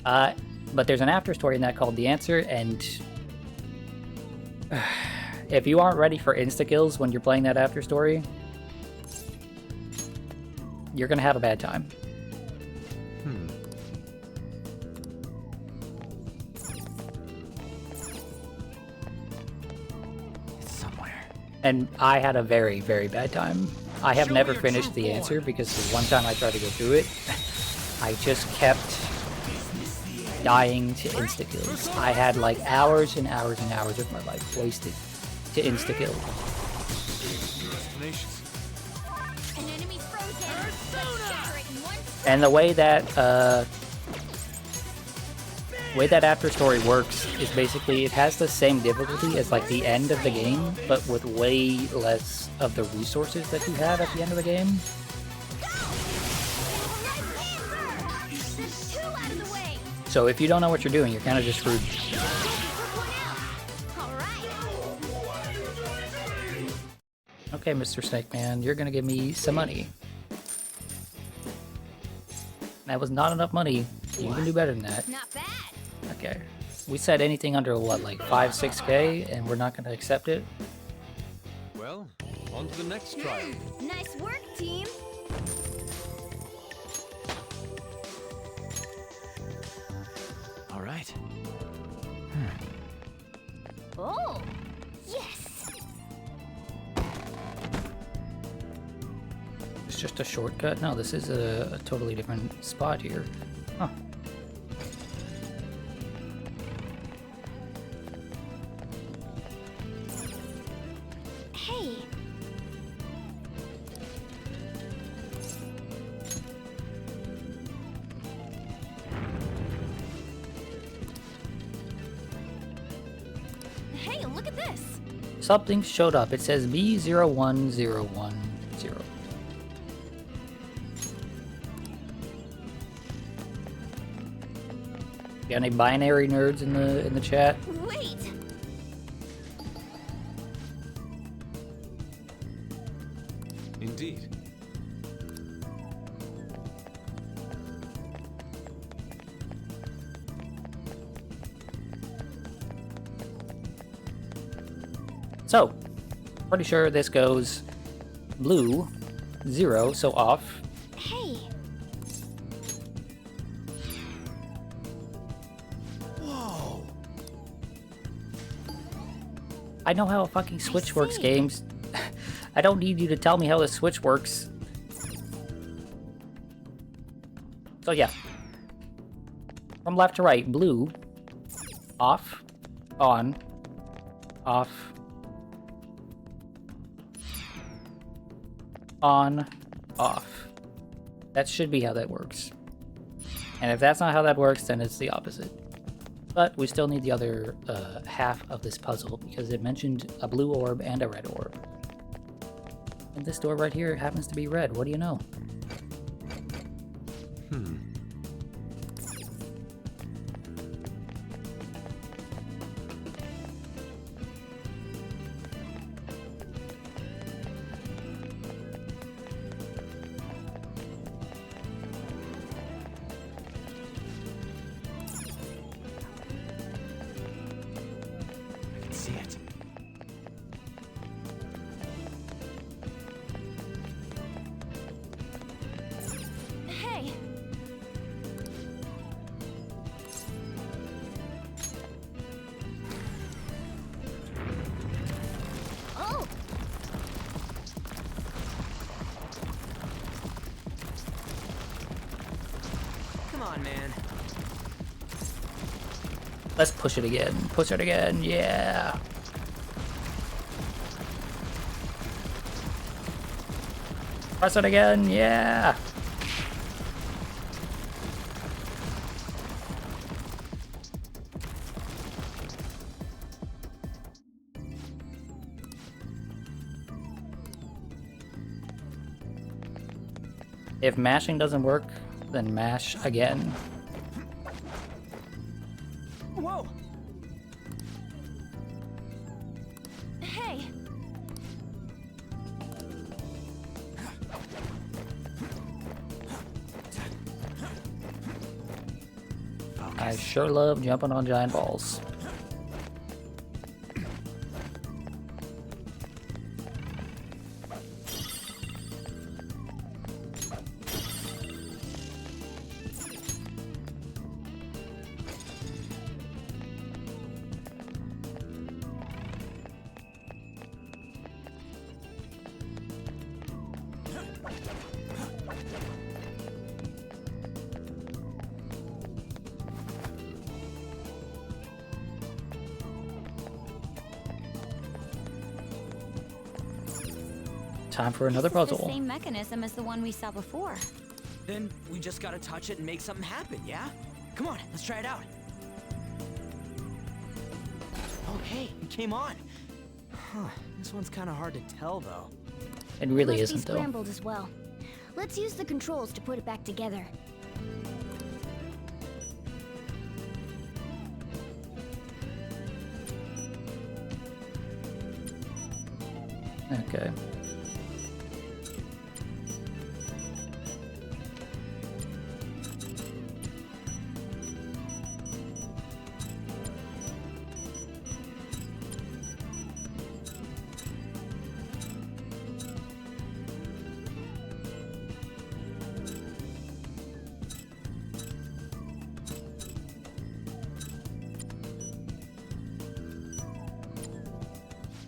But there's an after story in that called The Answer, and... if you aren't ready for insta-kills when you're playing that after story, you're gonna have a bad time. It's somewhere. And I had a very, very bad time. I have never finished The Answer because the one time I tried to go through it, I just kept dying to insta-kills. I had like hours and hours and hours of my life wasted to insta-kill. An enemy's frozen. Let's shatter it in one And the way that after story works is basically it has the same difficulty as like the end of the game, but with way less of the resources that you have at the end of the game. There's two out of the way. So if you don't know what you're doing, you're kind of just screwed. Took one out. All right. Okay, Mr. Snake Man, you're gonna give me some money. That was not enough money. You can do better than that. Not bad. Okay. We said anything under what, like 5-6K, and we're not gonna accept it? Well, on to the next trial. Nice work, team. All right. Oh, yes. It's just a shortcut? No, this is a totally different spot here. Huh. Hey. Hey, look at this. Something showed up. It says B01010. Got any binary nerds in the chat? Wait. Indeed. So, pretty sure this goes blue, 0, so off. Hey, Whoa! I know how a fucking Switch works, see. games. I don't need you to tell me how the Switch works. So yeah. From left to right, blue, off, on, off, on, off. That should be how that works. And if that's not how that works, then it's the opposite. But we still need the other half of this puzzle because it mentioned a blue orb and a red orb. And this door right here happens to be red. What do you know? I can see it. hey. Oh, Come on, man. Let's push it again. Push it again. Yeah. Press it again. Yeah. If mashing doesn't work, then mash again. Whoa! Hey, I sure love jumping on giant balls. Time for another this is puzzle. the same mechanism as the one we saw before. Then we just gotta touch it and make something happen, yeah? Come on, let's try it out. Oh, hey, it came on. Huh, this one's kind of hard to tell, though. It really must isn't be though. scrambled as well. Let's use the controls to put it back together. Okay.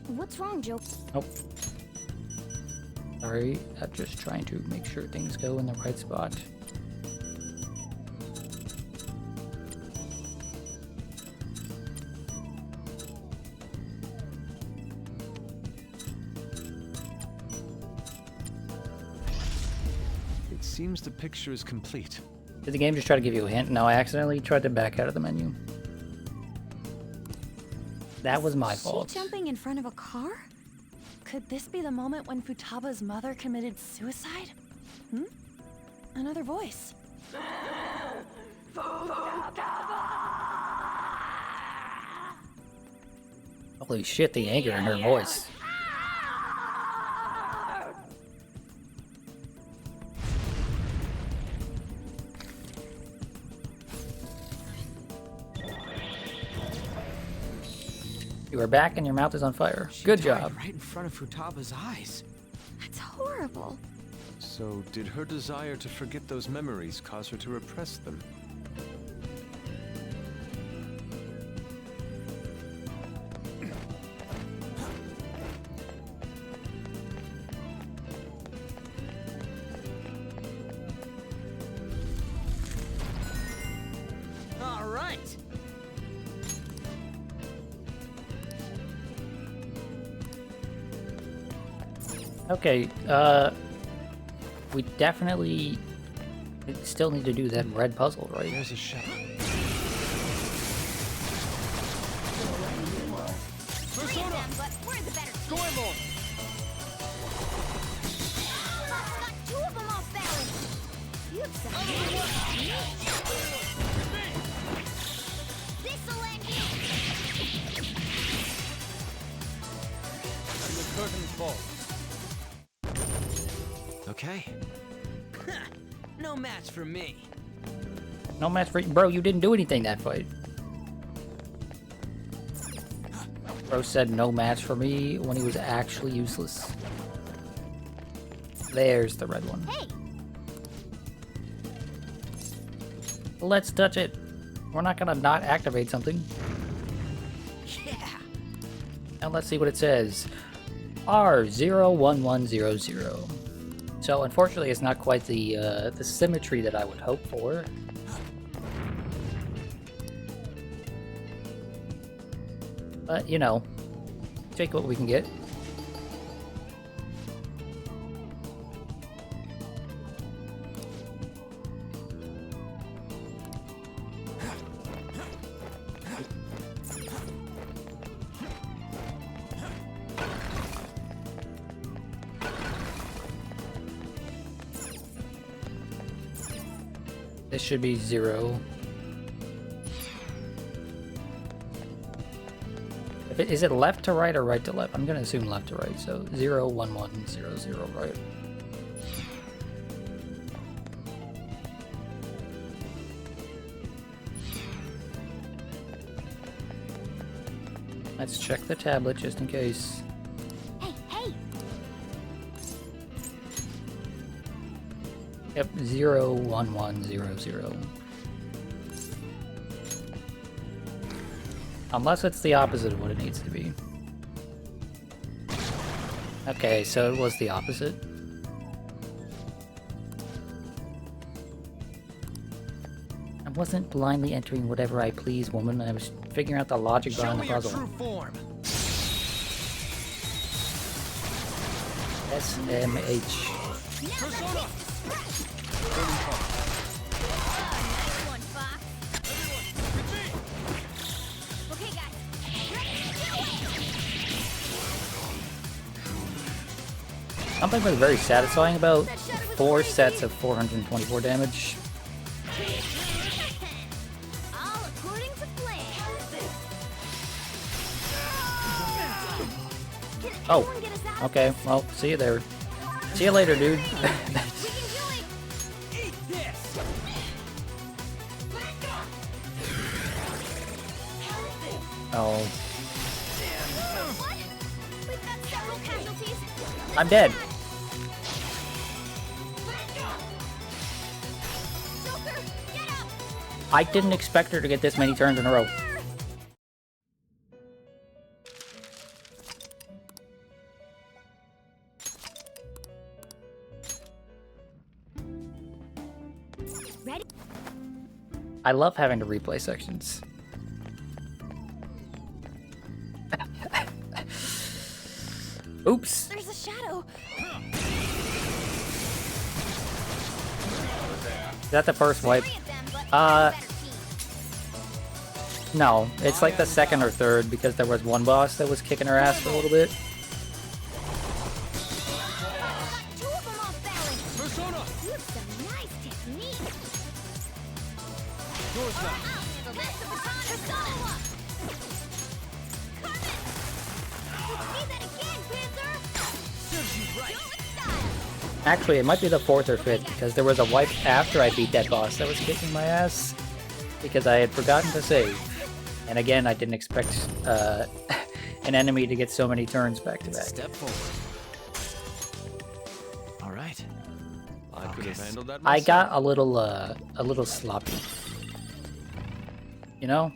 What's wrong, Joe? Nope. Sorry, I'm just trying to make sure things go in the right spot. It seems the picture is complete. Did the game just try to give you a hint? No, I accidentally tried to back out of the menu. That was my She fault. jumping in front of a car? Could this be the moment when Futaba's mother committed suicide? Another voice. Holy shit, the anger in her voice. You are back and your mouth is on fire. She Good died job. right in front of Futaba's eyes. That's horrible. So, did her desire to forget those memories cause her to repress them? All right. Okay, we definitely still need to do that red puzzle, right? There's a shadow. Three of them, but we're the better team. Got two of them off balance. You have some This'll end you. Okay. No match for me. No match for you. Bro, you didn't do anything that fight. Bro said no match for me when he was actually useless. There's the red one. Hey, Let's touch it. We're not gonna not activate something. Yeah. And let's see what it says. R01100. So unfortunately it's not quite the symmetry that I would hope for. But you know, take what we can get. This should be 0. Is it left to right or right to left? I'm gonna assume left to right, so 0, 1, 1, 0, 0, right. Let's check the tablet just in case. hey, hey. Yep, 0, 1, 1, 0, 0. Unless it's the opposite of what it needs to be. Okay, so it was the opposite. I wasn't blindly entering whatever I please, woman. I was figuring out the logic Show behind the me your puzzle. true form. SMH. Persona. Nice one, Fox. Okay, guys. Ready to do it. Something was very satisfying about 4 sets of 424 damage. All according to plan. Can Oh, anyone get us out of okay. this? Well, see you there. See you later, dude. We can do it. Eat this. Oh, What? We've got several casualties. I'm dead. Joker, get up. I didn't expect her to get this many turns in a row. Ready? I love having to replay sections. Oops. There's a shadow. Is that the first wipe? Three of them, but Uh, we're the better team. No, it's like the second or third because there was one boss that was kicking her ass for a little bit. Got two of them off balance. Persona. You have some nice technique. Yours now. I'll handle this. Persona up. Carmen! Let's see that again, Panther! Serves you right. Do it with style! Actually, it might be the fourth or fifth because there was a wipe after I beat that boss that was kicking my ass because I had forgotten to save. And again, I didn't expect an enemy to get so many turns back to It's a back. step forward. All right. I could have handled that I myself. got a little sloppy. You know?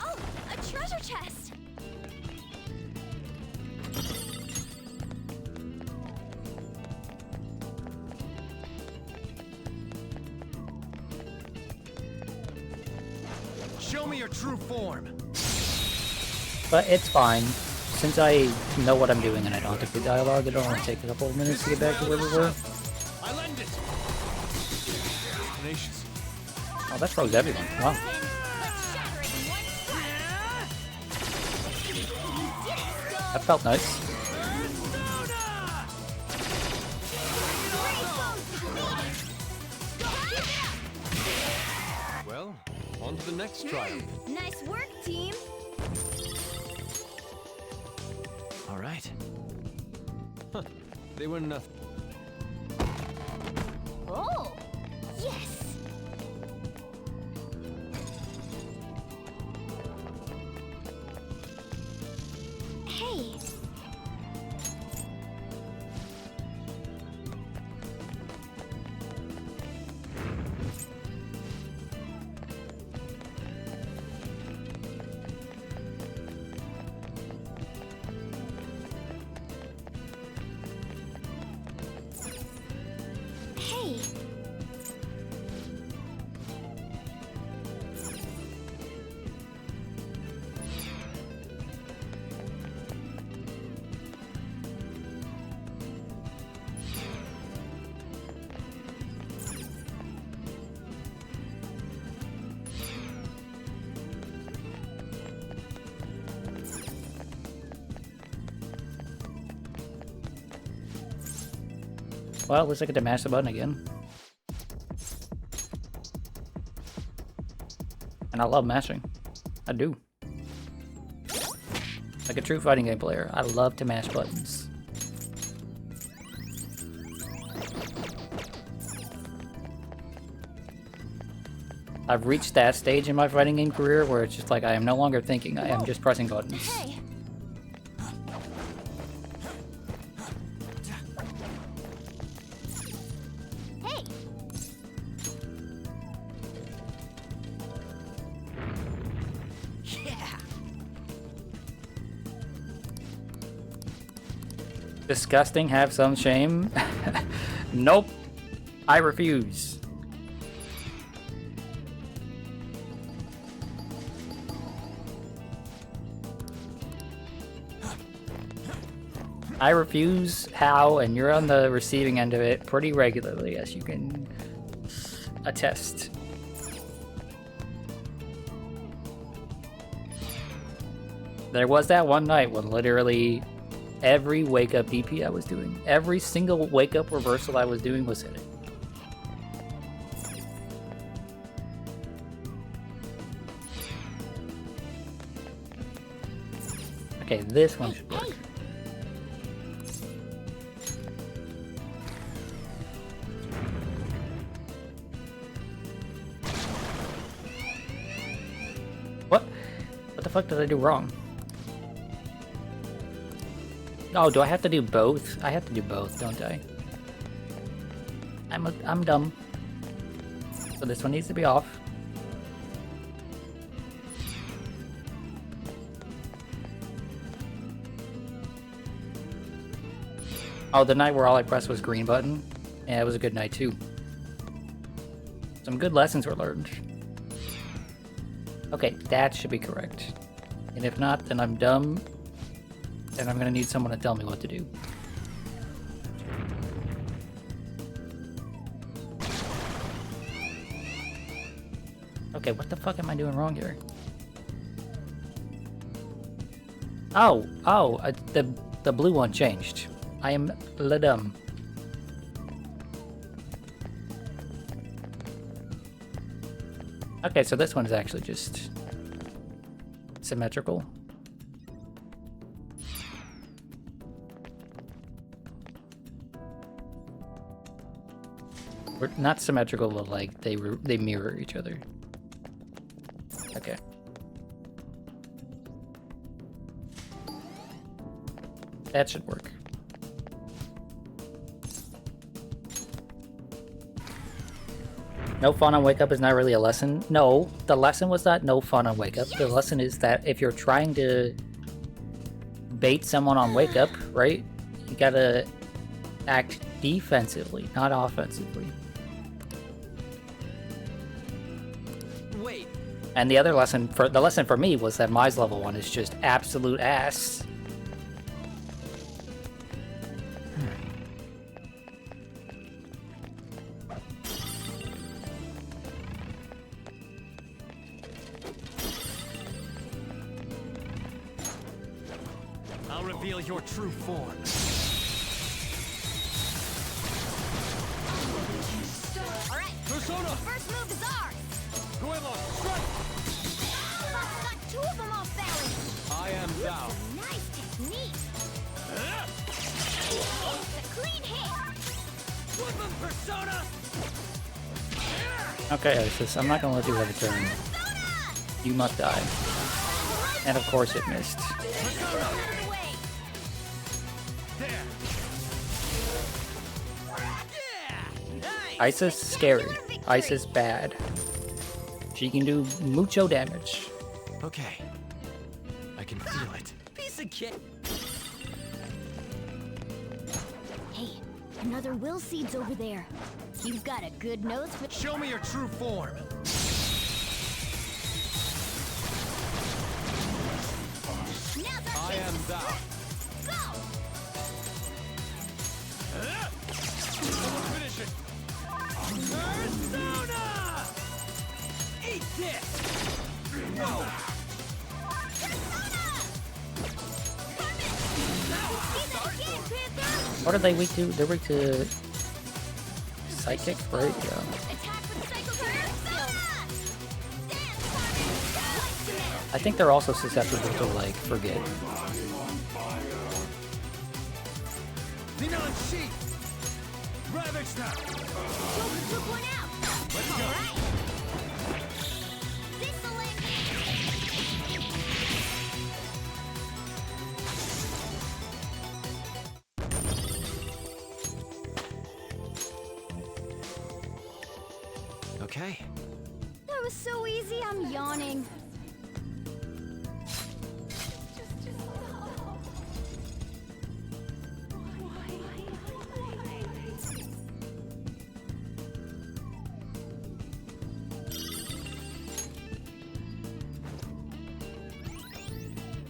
Oh, a treasure chest. Show me your true form. But it's fine. Since I know what I'm doing and I don't have to do dialogue, it'll only take a couple of minutes to get back to where we were. I lend it. Tenacious. Oh, that froze everyone. Wow. Let's shatter it in one strike. You did it, Skull. That felt nice. Well, on to the next trial. Nice work, team. All right. Huh. They were nothing. Oh, yes. Hey. Hey. Well, at least I get to mash the button again. And I love mashing. I do. Like a true fighting game player, I love to mash buttons. I've reached that stage in my fighting game career where it's just like I am no longer thinking, I am just pressing buttons. Hey. Hey. Yeah. Disgusting, have some shame. Nope. I refuse. I refuse how, and you're on the receiving end of it pretty regularly, as you can attest. There was that one night when literally every wake-up DP I was doing, every single wake-up reversal I was doing was hitting. Okay, this one should work. What? What the fuck did I do wrong? Oh, do I have to do both? I have to do both, don't I? I'm dumb. So this one needs to be off. Oh, the night where all I pressed was green button? Yeah, it was a good night too. Some good lessons were learned. Okay, that should be correct. And if not, then I'm dumb. And I'm gonna need someone to tell me what to do. Okay, what the fuck am I doing wrong here? Oh, the blue one changed. I am dumb. Okay, so this one's actually just symmetrical. We're not symmetrical, but like they mirror each other. Okay. That should work. No fun on Wake Up is not really a lesson. No, the lesson was not no fun on Wake Up. The lesson is that if you're trying to bait someone on Wake Up, right, you gotta act defensively, not offensively. Wait. And the lesson for me was that Mai's level 1 is just absolute ass. I'll reveal your true form. All right, Persona! first move is ours. Goemon, strike! Got two of them off balance. I am thou. Nice technique. It's a clean hit. Woodman Persona! Okay, Isis, I'm not gonna let you have a turn. You must die. And of course it missed. Out of the way. There! Yeah! Nice! Isis scary. Isis bad. She can do mucho damage. Okay. I can feel it. Piece of cake. Hey, another will seed's over there. You've got a good nose for. Show me your true form. Now's our I chance am to thou. strike. Go! Finish it. Persona! Eat this! Whoa! What are they weak to? They're weak to psychic, right? Yeah. Attack with Psycho Dance, I think they're also susceptible to like forget. Lean on sheet! Ravage now! Joker took one out. Let's go! Alright. This'll end. Okay. That was so easy, I'm yawning.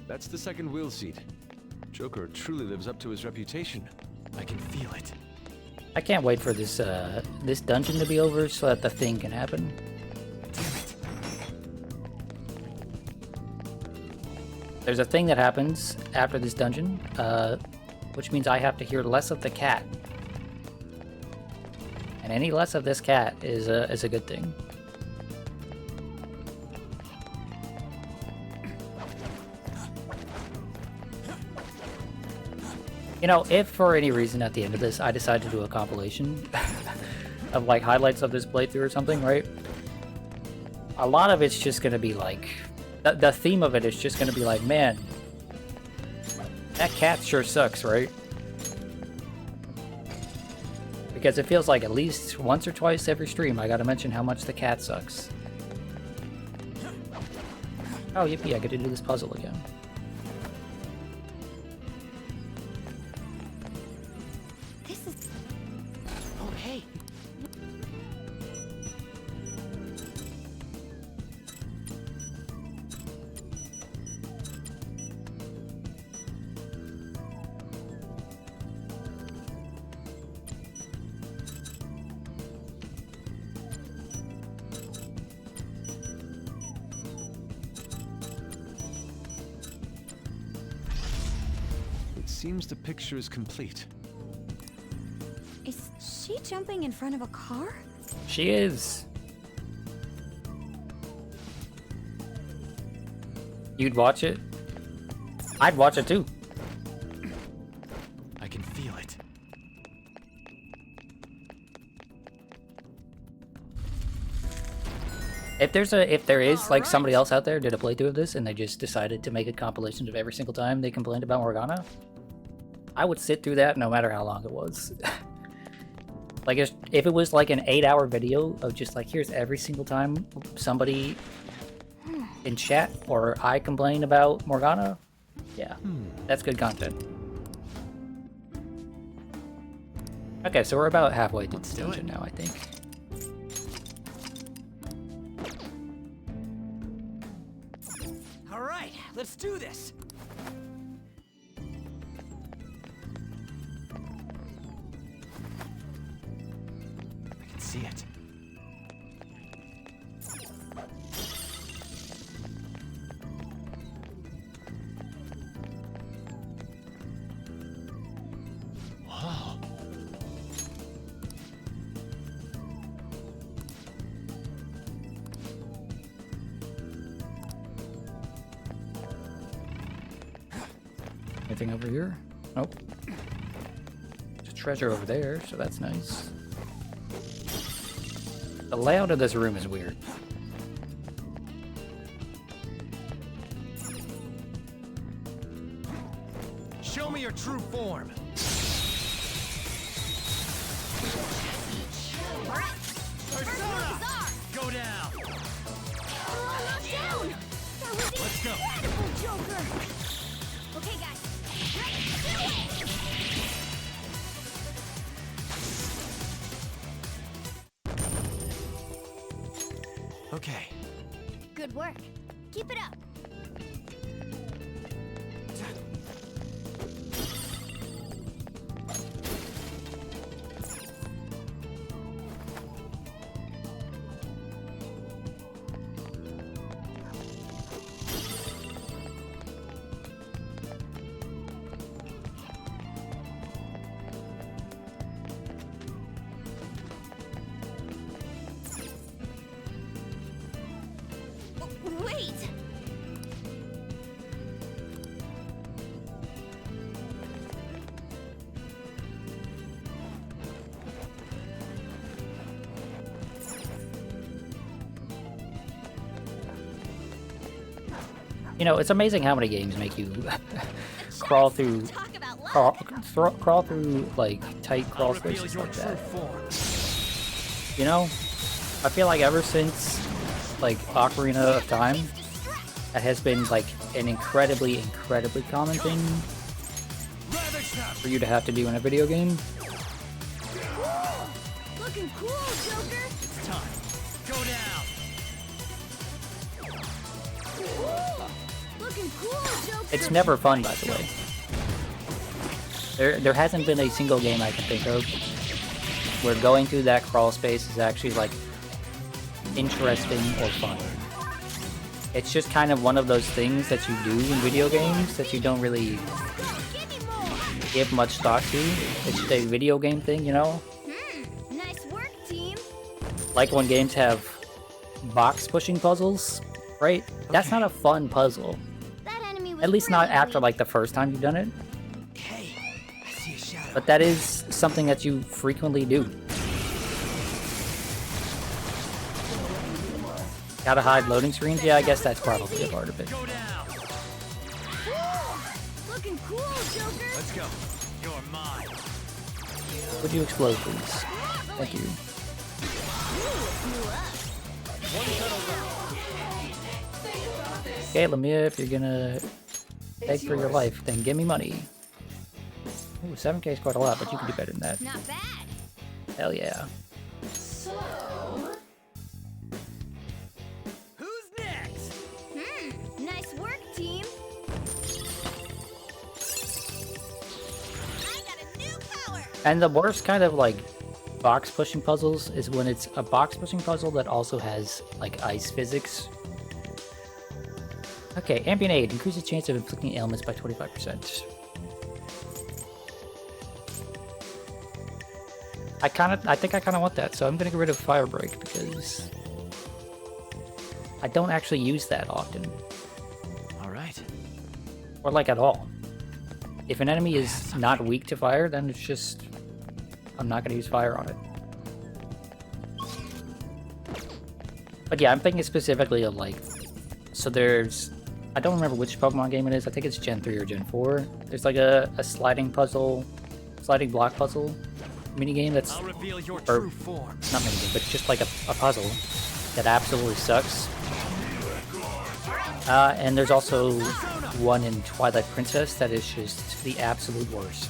That's the second will seed. Joker truly lives up to his reputation. I can feel it. I can't wait for this this dungeon to be over so that the thing can happen. There's a thing that happens after this dungeon, which means I have to hear less of the cat. And any less of this cat is a good thing. You know, if for any reason at the end of this I decide to do a compilation of like highlights of this playthrough or something, right? A lot of it's just gonna be like, the theme of it is just gonna be like, man, that cat sure sucks, right? Because it feels like at least once or twice every stream I gotta mention how much the cat sucks. Oh, yippee, I get to do this puzzle again. This is. Oh, hey. It seems the picture is complete. Is she jumping in front of a car? She is. You'd watch it? I'd watch it too. I can feel it. If there is like somebody else out there did a playthrough of this and they just decided to make a compilation of every single time they complained about Morgana, I would sit through that no matter how long it was. Like if it was like an 8-hour video of just like here's every single time somebody in chat or I complain about Morgana, yeah, that's good content. Okay, so we're about halfway through this dungeon now, I think. All right, let's do this. I can see it. Wow. Anything over here? Nope. There's a treasure over there, so that's nice. The layout of this room is weird. Show me your true form. Alright, Persona! bizarre! Go down. Almost down! That was Let's go. incredible, Joker! Okay, guys, let's do it! Okay. Good work. Keep it up. Wait! You know, it's amazing how many games make you crawl through, Talk about luck! crawl through like tight crawl I'll reveal spaces your like true that. form. You know, I feel like ever since like Ocarina of Time, that has been like an incredibly common thing for you to have to do in a video game. Looking cool, Joker! It's time. Go down. Looking cool, Joker! It's never fun, by the way. There hasn't been a single game I can think of where going through that crawl space is actually like interesting or fun. It's just kind of one of those things that you do in video games that you don't really Give me more! give much thought to. It's just a video game thing, you know? Nice work, team! Like when games have box pushing puzzles, right? That's not a fun puzzle. That enemy was At least not really after weak. like the first time you've done it. Hey, I see a shadow. But that is something that you frequently do. Gotta hide loading screens? Yeah, I guess that's probably a part of it. Go down. Looking cool, Joker! Let's go. You're mine. Would you explode, please? Thank you. Okay, Lemire, if you're gonna beg for your life, then give me money. Ooh, 7K is quite a lot, but you can do better than that. Not bad! Hell yeah. Who's next? Nice work, team! I got a new power! And the worst kind of like box pushing puzzles is when it's a box pushing puzzle that also has like ice physics. Okay, ambient aid increases chance of inflicting ailments by 25%. I think I kind of want that, so I'm gonna get rid of fire break because I don't actually use that often. All or like at all. If an enemy is not weak to fire, then it's just, I'm not going to use fire on it. But yeah, I'm thinking specifically of like, so there's, I don't remember which Pokemon game it is. I think it's Gen 3 or Gen 4. There's like a sliding puzzle, sliding block puzzle minigame that's, I'll reveal your or true form. not minigame, but just like a puzzle that absolutely sucks. And there's also one in Twilight Princess that is just the absolute worst.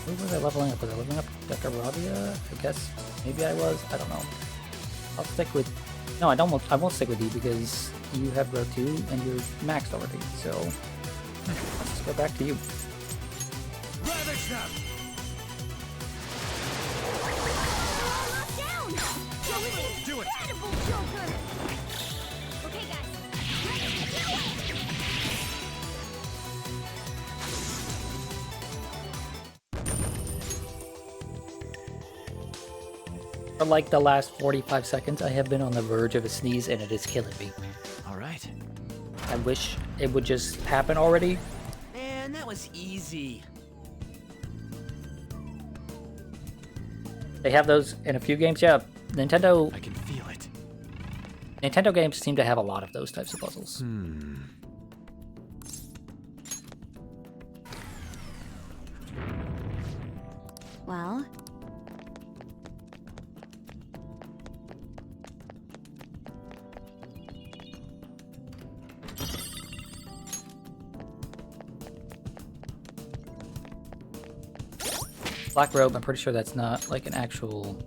Who was I leveling up? Was I leveling up Decaravia? I guess. Maybe I was. I don't know. I'll stick with... No, I won't stick with you because you have growth 2 and you're maxed already. So let's go back to you. Ravage them! Locked down! That was Do it. incredible, Joker! Okay, guys. Ready to do it! For like the last 45 seconds, I have been on the verge of a sneeze and it is killing me. All right. I wish it would just happen already. Man, that was easy. They have those in a few games. Yeah, Nintendo I can feel it. games seem to have a lot of those types of puzzles. Well, Black robe, I'm pretty sure that's not like an actual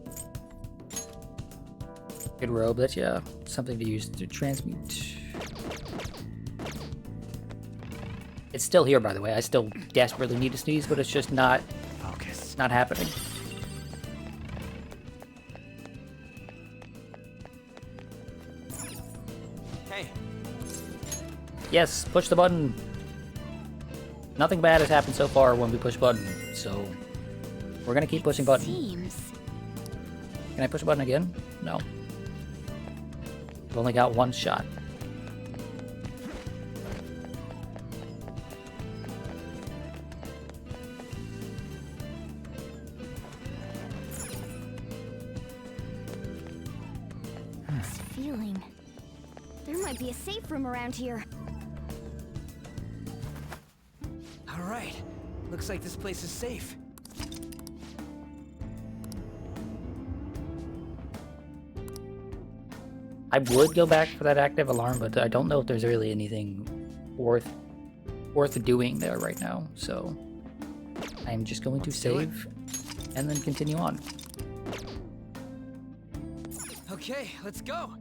good robe. That's, yeah, something to use to transmute. It's still here, by the way. I still desperately need to sneeze, but it's just not Focus. not happening. Hey, Yes, push the button. Nothing bad has happened so far when we push button, so we're gonna keep pushing button. seems. Can I push a button again? No. We've only got one shot. This feeling. There might be a safe room around here. all right. Looks like this place is safe. I would go back for that active alarm, but I don't know if there's really anything worth doing there right now. So I'm just going to Let's do it. save and then continue on. Okay, let's go.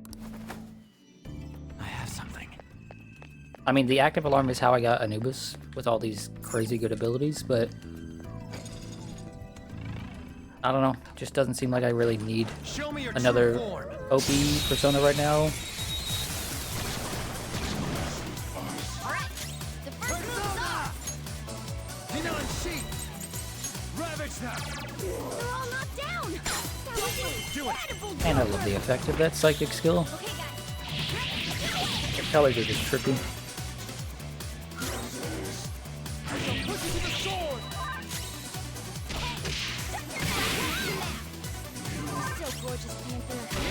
I have something. I mean, the active alarm is how I got Anubis with all these crazy good abilities, but I don't know. Just doesn't seem like I really need Show me your another true form. OP persona right now. Alright, the first move's off! Dinon sheet. Ravage them. They're all knocked down! That was Do it. incredible, And I Joker! love the effect of that psychic skill. Okay, guys. Ready to do it! The colors are just trippy. Push it to the sword. So gorgeous, Panther.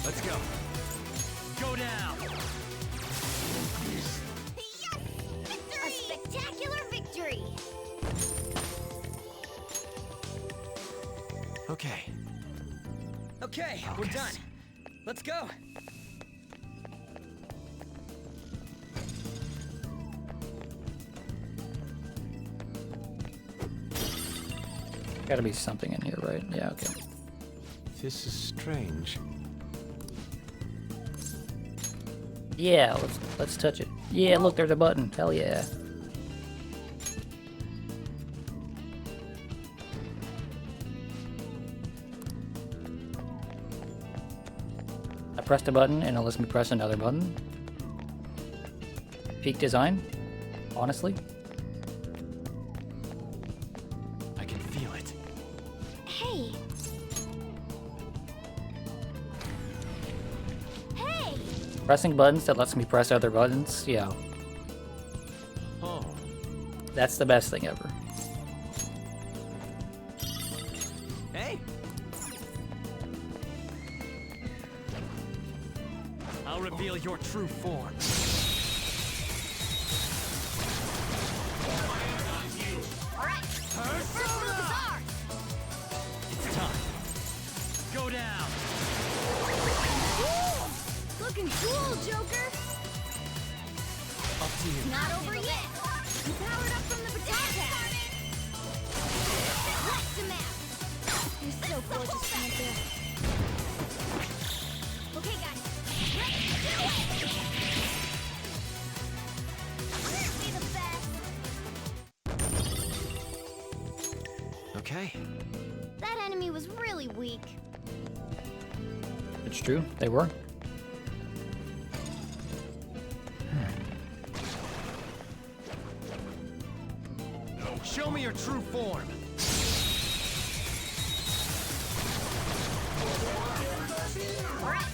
Let's go. Go down. Yes! Victory! A spectacular victory! Okay. Okay, we're done. Let's go. Gotta be something in here, right? Yeah, okay. This is strange. Yeah, let's touch it. Yeah, look, there's a button. Hell yeah. pressed a button and it lets me press another button. Peak design, honestly. I can feel it. Hey. Hey. Pressing buttons that lets me press other buttons, yeah. Oh. That's the best thing ever. Hey. I'll reveal your true form. Alright. First move is ours. It's time. Go down. Woo! Looking cool, Joker. Up to you. Not over yet. You powered up from the baton pass. Blast him out. You're so gorgeous, Panther. Okay, guys. Let's do it. Aren't we the best? Okay. That enemy was really weak. It's true, they were. Show me your true form. Alright.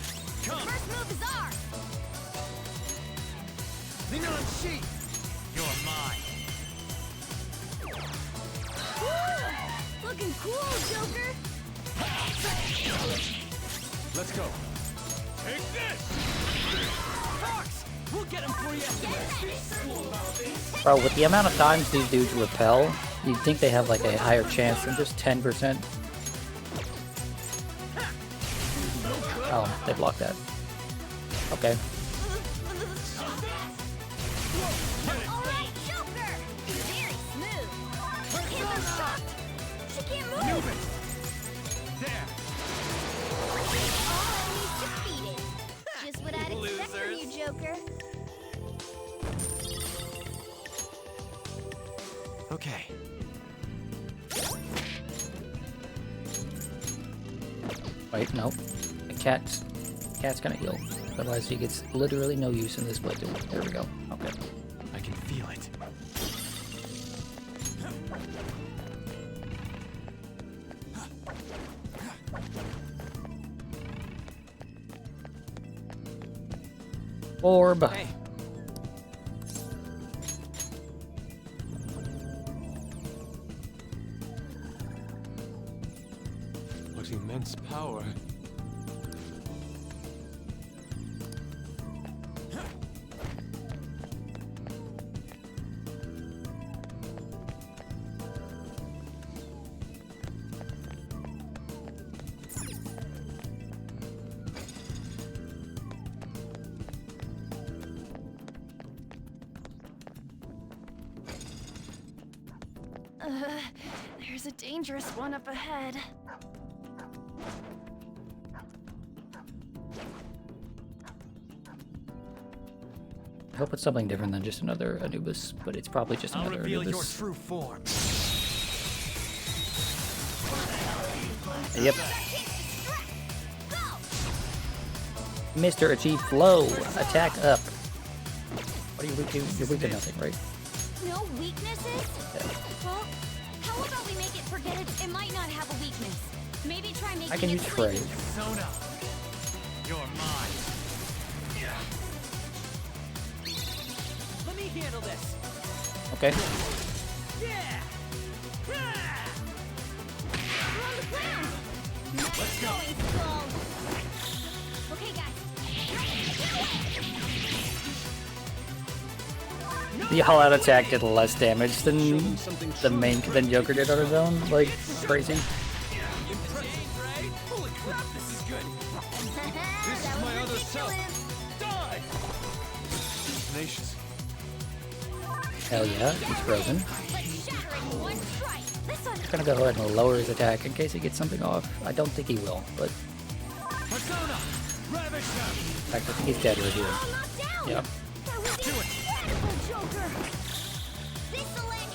Come. First move is ours. Lean on sheet. You're mine. Woo! Looking cool, Joker. Let's go. Take this. Fox, we'll get him for you. Bro, with the amount of times these dudes repel, you'd think they have like a higher chance than just 10%. Oh, they blocked that. Okay. Alright, Joker. Very smooth. Panther's shocked. She can't move. There. All enemies defeated. Just what I'd expect from you, Joker. Okay. Wait, no. The cat's gonna heal. Otherwise he gets literally no use in this playthrough. There we go. Okay. I can feel it. Orb. Hey. What immense power. There's a dangerous one up ahead. I hope it's something different than just another Anubis, but it's probably just I'll another reveal your Anubis. true form. Yep. Mr. Achieve Flow. Attack up. What are you weak to? You're weak to nothing, right? No weaknesses? Yeah. Well, how about we make it forget it might not have a weakness? Maybe try making I can it use sleepy. Phrase. Persona. You're mine. Let me handle this. Okay. Yeah. We're on the ground. Nice Let's go. going, Skull. Okay, guys. The all-out attack did less damage than than Joker did on his own. Like crazy. Impressive, right? Holy crap, this is good. This is my other self. Die. Tenacious. Hell yeah, he's frozen. Let's shatter it in one strike. This one. I'm gonna go ahead and lower his attack in case he gets something off. I don't think he will, but Persona. Ravish them. in fact, I think he's dead right here. All knocked down. Yep. That was Do it. incredible, Joker. This'll end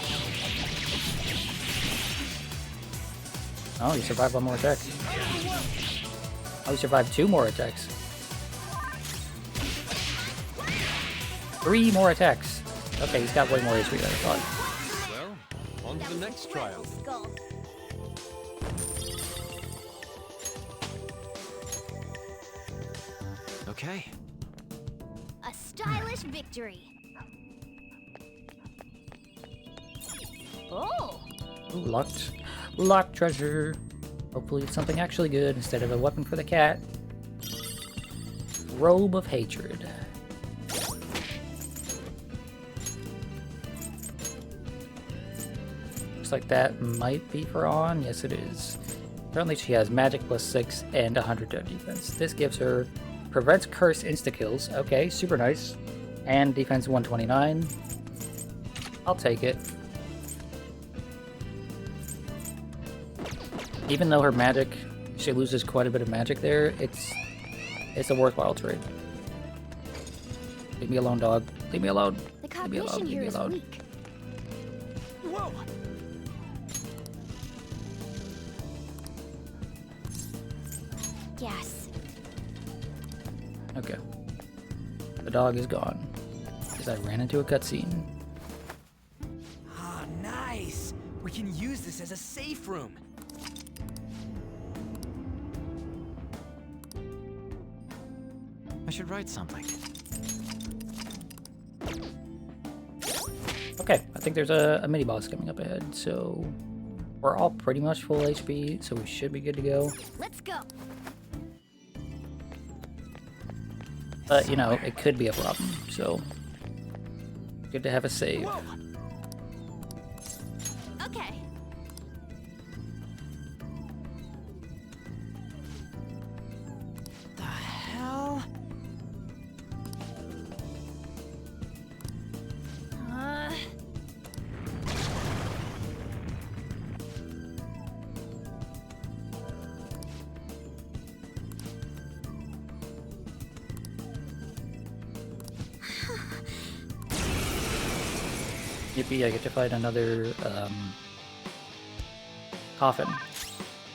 Oh, he survived one more attack. Oh, he survived two more attacks. 3 more attacks. Okay, he's got way more HP than I thought. Well, on to the next trial. Skull. Okay. A stylish victory. Oh, Ooh, locked treasure. Hopefully it's something actually good instead of a weapon for the cat. Robe of Hatred. Looks like that might be for On. Yes, it is. Currently she has magic +6 and 100 to defense. This gives her prevents curse insta-kills. Okay, super nice. And defense 129. I'll take it. Even though her magic, she loses quite a bit of magic there, it's a worthwhile trade. Leave me alone, dog. Leave me alone. the Leave me alone. cognition Leave here me is alone. weak. Whoa! Yes. Okay. The dog is gone. Because I ran into a cutscene. Ah, nice! We can use this as a safe room. I should write something. Okay, I think there's a mini boss coming up ahead, so we're all pretty much full HP, so we should be good to go. Let's go. But you know, it could be a problem, so good to have a save. Whoa! Okay. The hell? Uh, Yippee, I get to fight another coffin.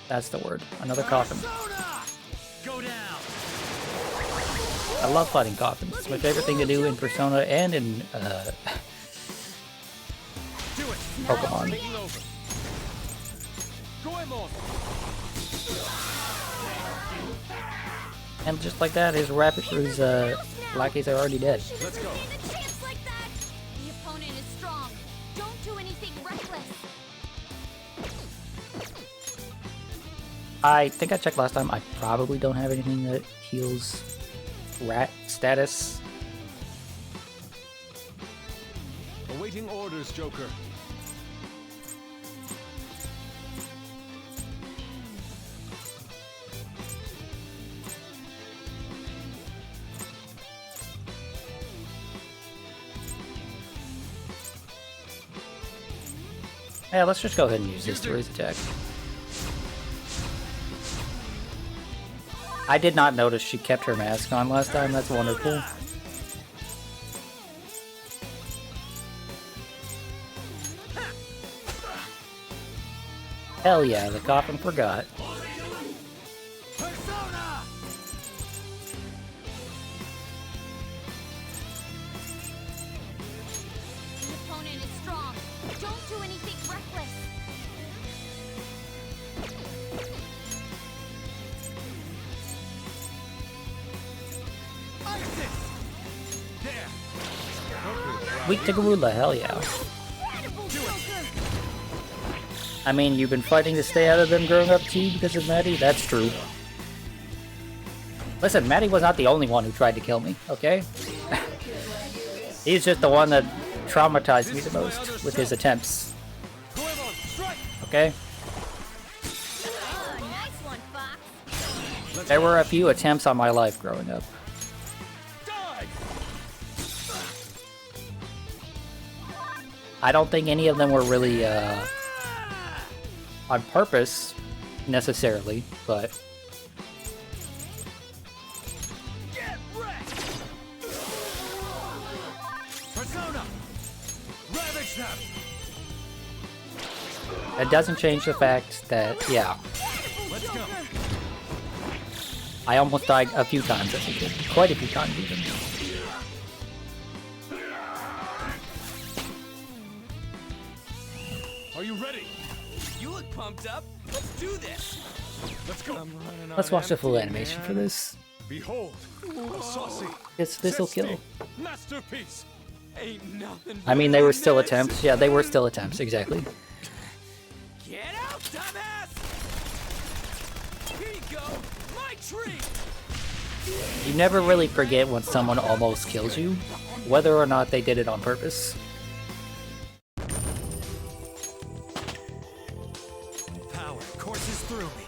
That's the word. Another coffin. Persona! Go down! I love fighting coffins. It's my favorite thing to do in Persona and in Do it! Pokemon. Taking over. Goemon! And just like that, his lackeys are already dead. Let's go. stand a chance like that. The opponent is strong. Don't do anything reckless. I think I checked last time. I probably don't have anything that heals rat status. Awaiting orders, Joker. Yeah, let's just go ahead and use this to raise attack. I did not notice she kept her mask on last time. That's wonderful. Hell yeah, the coffin forgot. Persona! The opponent is strong. Don't do anything reckless. Isis! There! Weak to Garula, hell yeah. Incredible, Joker. I mean, you've been fighting to stay out of them growing up too because of Maddie? That's true. Listen, Maddie was not the only one who tried to kill me, okay? He's just the one that traumatized me the most with his attempts, Goemon, strike! okay? Oh, nice one, Fox. There were a few attempts on my life growing up. Die! I don't think any of them were really on purpose, necessarily, but Get wrecked! Persona! Ravage them! it doesn't change the fact that, yeah, Let's go! I almost died a few times as a kid. Quite a few times even. pumped up. Let's do this. Let's go. Let's watch the full animation for this. Behold, a saucy This'll kill. masterpiece. Ain't nothing. I mean, they were still attempts. Yeah, they were still attempts, exactly. Get out, dumbass! Here you go, my treat. You never really forget when someone almost kills you, whether or not they did it on purpose. Power courses through me.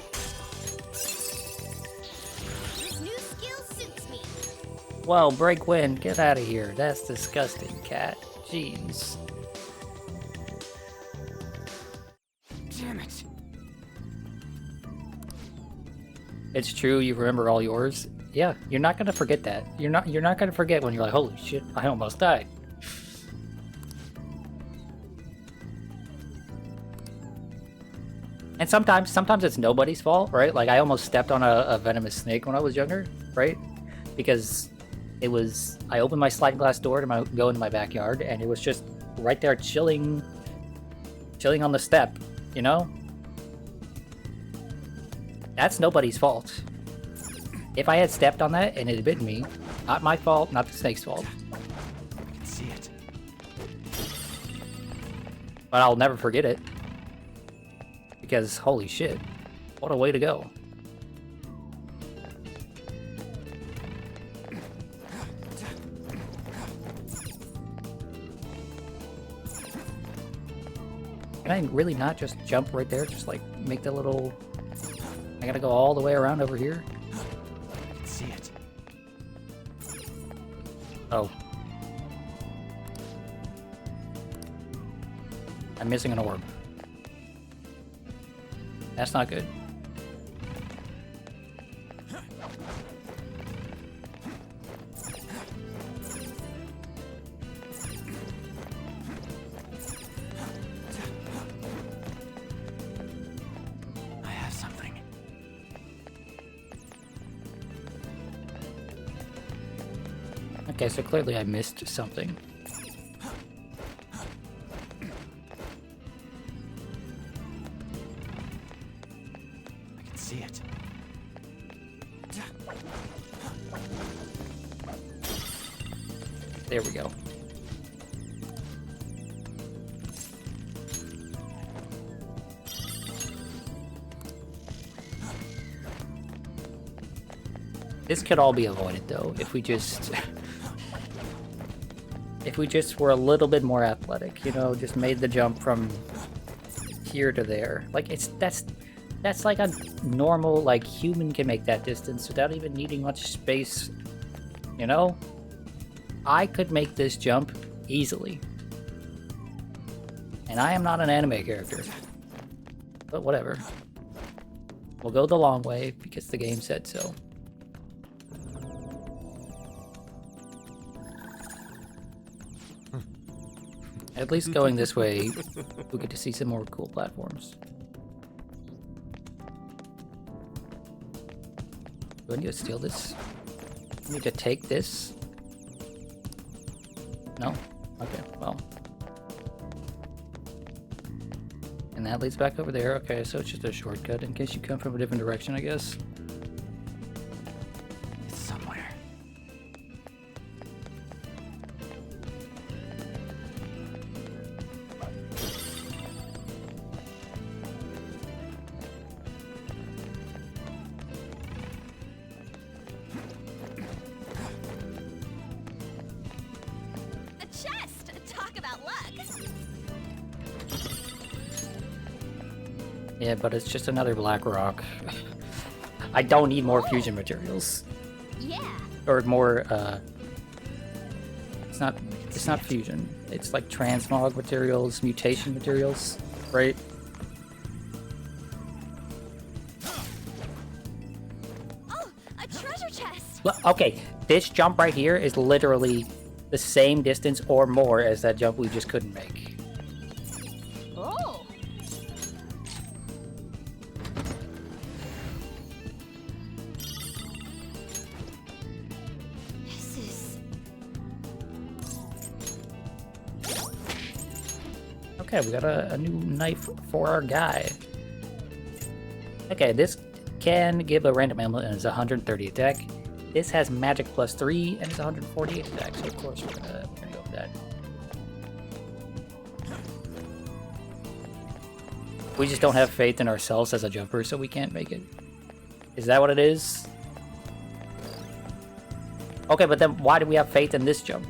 This new skill suits me. Whoa, break wind, get out of here. That's disgusting, cat. Jeez. Damn it. It's true, you remember all yours. Yeah, you're not gonna forget that. You're not gonna forget when you're like, holy shit, I almost died. And sometimes it's nobody's fault, right? Like I almost stepped on a venomous snake when I was younger, right? Because I opened my sliding glass door to go into my backyard, and it was just right there chilling on the step, you know? That's nobody's fault. If I had stepped on that and it had bitten me, not my fault, not the snake's fault. I can see it. But I'll never forget it. Because, holy shit, what a way to go. Can I really not just jump right there? Just like make the little... I gotta go all the way around over here? I can see it. Oh. I'm missing an orb. That's not good. I have something. Okay, so clearly I missed something. I can see it. There we go. This could all be avoided though if we just were a little bit more athletic, you know, just made the jump from here to there. Like that's like a normal, like, human can make that distance without even needing much space, you know? I could make this jump easily. And I am not an anime character. But whatever. We'll go the long way because the game said so. At least going this way, we get to see some more cool platforms. Do I need to steal this? I need to take this? No? Okay, well. And that leads back over there. Okay, so it's just a shortcut in case you come from a different direction, I guess. It's somewhere. A chest! Talk about luck! Yeah, but it's just another black rock. I don't need more fusion materials. Yeah. Or more, it's not fusion. It's like transmog materials, mutation materials, right? Oh, a treasure chest! Okay, this jump right here is literally the same distance or more as that jump we just couldn't make. Oh! This is... Okay, we got a new knife for our guy. Okay, this can give a random amulet and it's 130 attack. This has magic +3 and it's 148 attack, so of course we're gonna go with that. We just don't have faith in ourselves as a jumper, so we can't make it. Is that what it is? Okay, but then why do we have faith in this jump?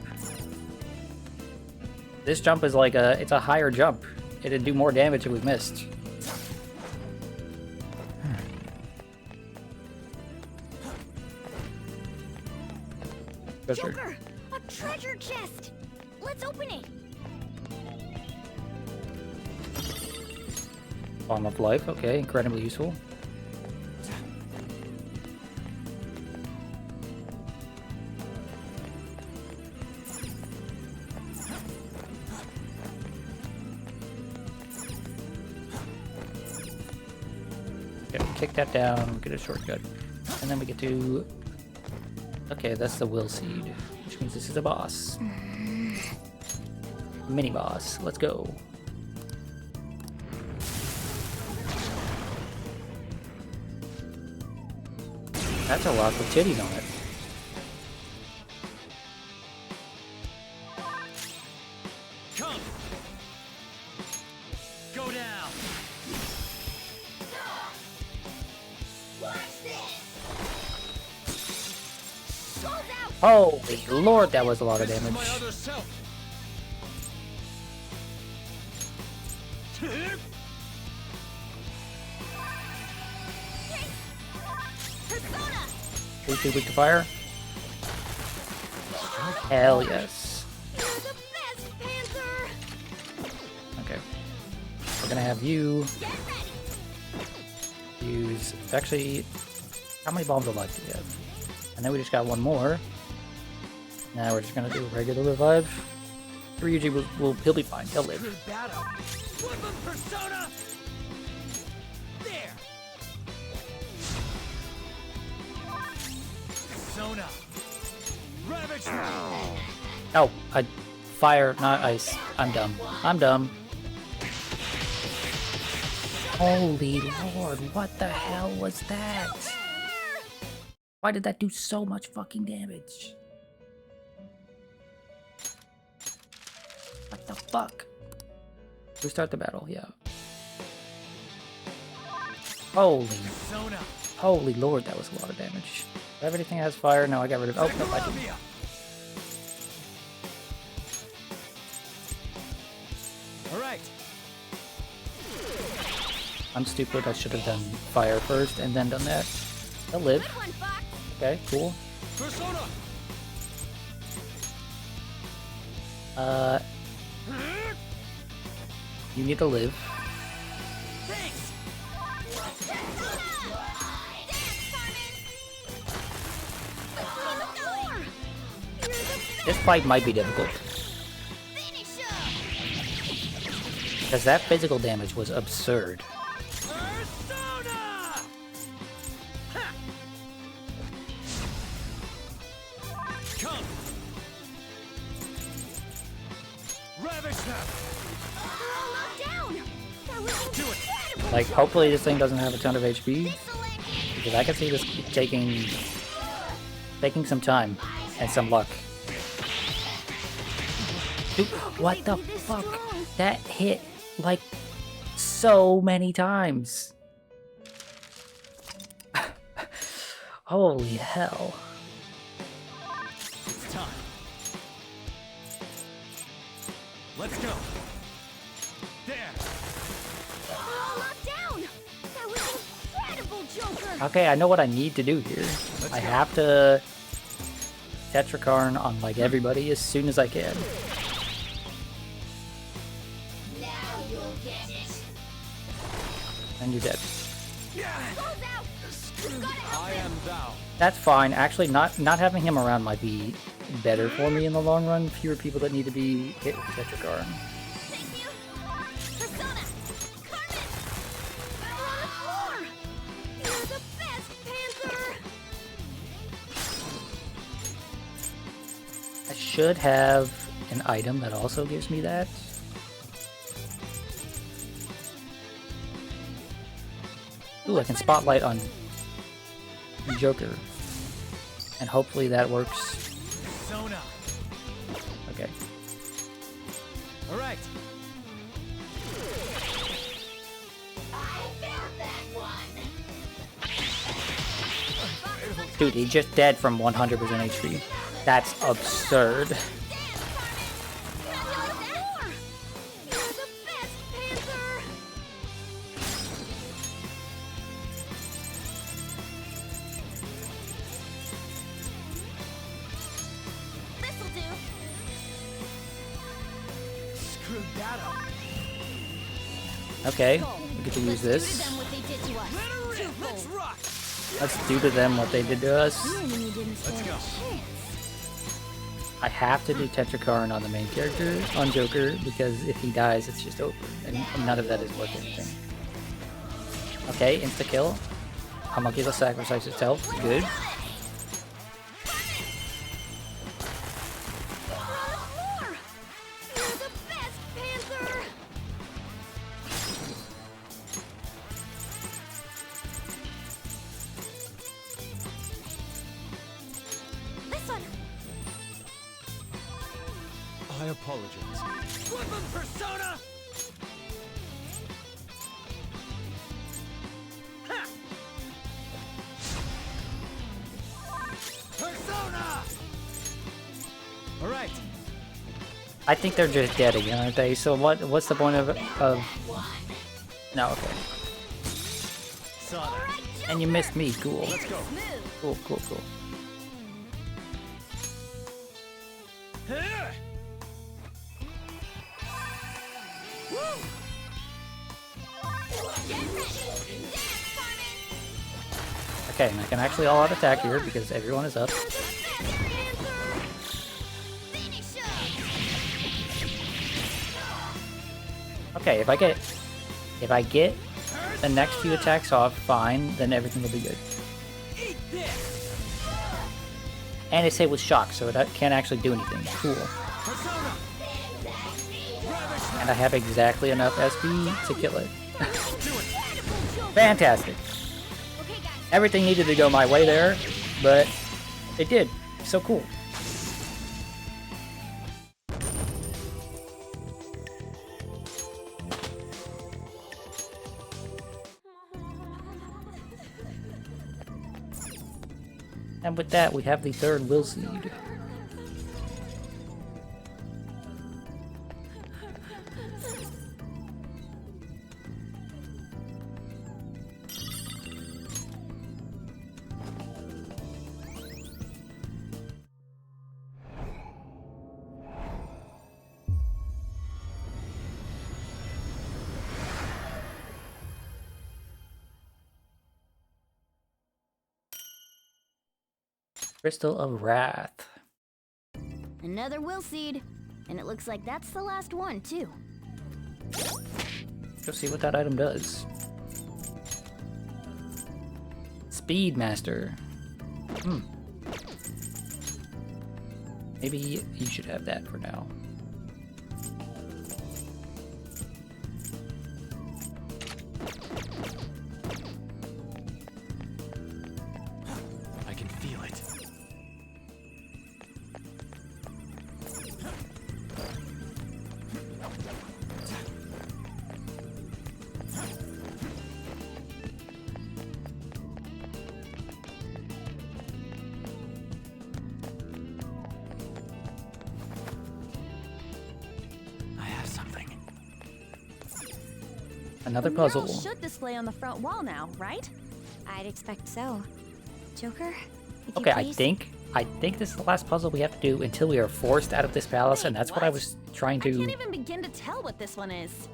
This jump is like it's a higher jump. It'd do more damage if we missed. Joker! A treasure chest! Let's open it! Bomb of Life, okay, incredibly useful. Okay, kick that down, get a shortcut. And then we get to... Okay, that's the Will Seed, which means this is a boss. Mini boss, let's go. That's a rock with titties on it. Come! Go down! Watch this! Goes out! Holy lord, that was a lot of This is damage. my other self! Persona! Too weak to fire? Hell yes. You're the best, Panther! Okay. We're gonna have you Get ready! use... Actually, how many bombs of life do we have? I know we just got one more. Now we're just gonna do a regular revive. Ryuji he'll be fine. He'll live. Good battle! Flip of Persona! There! Persona! Ravage! Oh, fire, not ice. I'm dumb. I'm dumb. Holy lord, what the hell was that? Why did that do so much fucking damage? What the fuck? Restart the battle, yeah. Persona! Holy lord, that was a lot of damage. Do everything has fire? No, I got rid of... Oh, no, I didn't. Lamia! Alright, I'm stupid, I should have done fire first and then done that. They'll live. Good one, Fox! Okay, cool. Persona! You need to live. Thanks! This fight might be difficult, because that physical damage was absurd. Persona! Ha! Come! Ravage them! Do it! Like, hopefully this thing doesn't have a ton of HP, because I can see this taking some time and some luck. Dude, what the fuck? That hit like so many times. Holy hell. It's time. Let's go. There. That was incredible, Joker! Okay, I know what I need to do here. I have to Tetrakarn on like everybody as soon as I can. Now you'll get it. And you're dead. I am thou. That's fine. Actually, not having him around might be better for me in the long run. Fewer people that need to be hit with Tetrakarn. Thank you! Persona! Carmen! We're on the floor! You're the best, Panther! I should have an item that also gives me that. Ooh, I can spotlight on Joker. And hopefully that works. Persona. Okay. All right. Dude, he just dead from 100% HP. That's absurd. Screwed that up. Okay, we get to use this. Let's rock. Let's do to them what they did to us. Let's go. I have to do Tetrakarn on the main character, on Joker, because if he dies, it's just over. And none of that is worth anything. Okay, insta-kill. Homunculus sacrifice itself. Good. I apologize. Flip him, Persona! Ha! Persona! All right. I think they're just dead again, aren't they? So what's the point of No, okay. Saw that. And you missed me. Cool. Let's go. Cool, cool, cool. Huh! Okay, and I can actually all-out attack here because everyone is up. Okay, if I get the next few attacks off fine, then everything will be good. Eat this! And it's hit with shock, so it can't actually do anything. Cool. Persona! And I have exactly enough SP to kill it. Fantastic. Everything needed to go my way there, but it did. So cool. And with that, we have the third will seed. Crystal of Wrath. Another will seed. And it looks like that's the last one, too. Go see what that item does. Speedmaster. Maybe you should have that for now. I can feel it. I have something. Another The mural puzzle. should display on the front wall now, right? I'd expect so. Joker? Could you Okay, please? I think this is the last puzzle we have to do until we are forced out of this palace, and that's what I was trying I can't to. even begin to tell what this one is.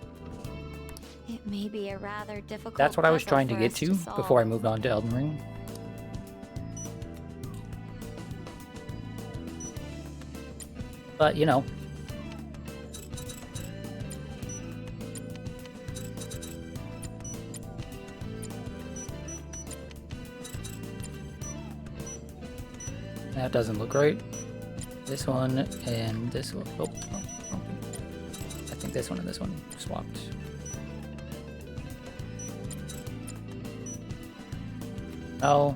It may be a rather difficult That's what I was puzzle trying to for get us to solve. before I moved on to Elden Ring. But you know. That doesn't look right. This one and this one. Oh, I think this one and this one swapped. Oh.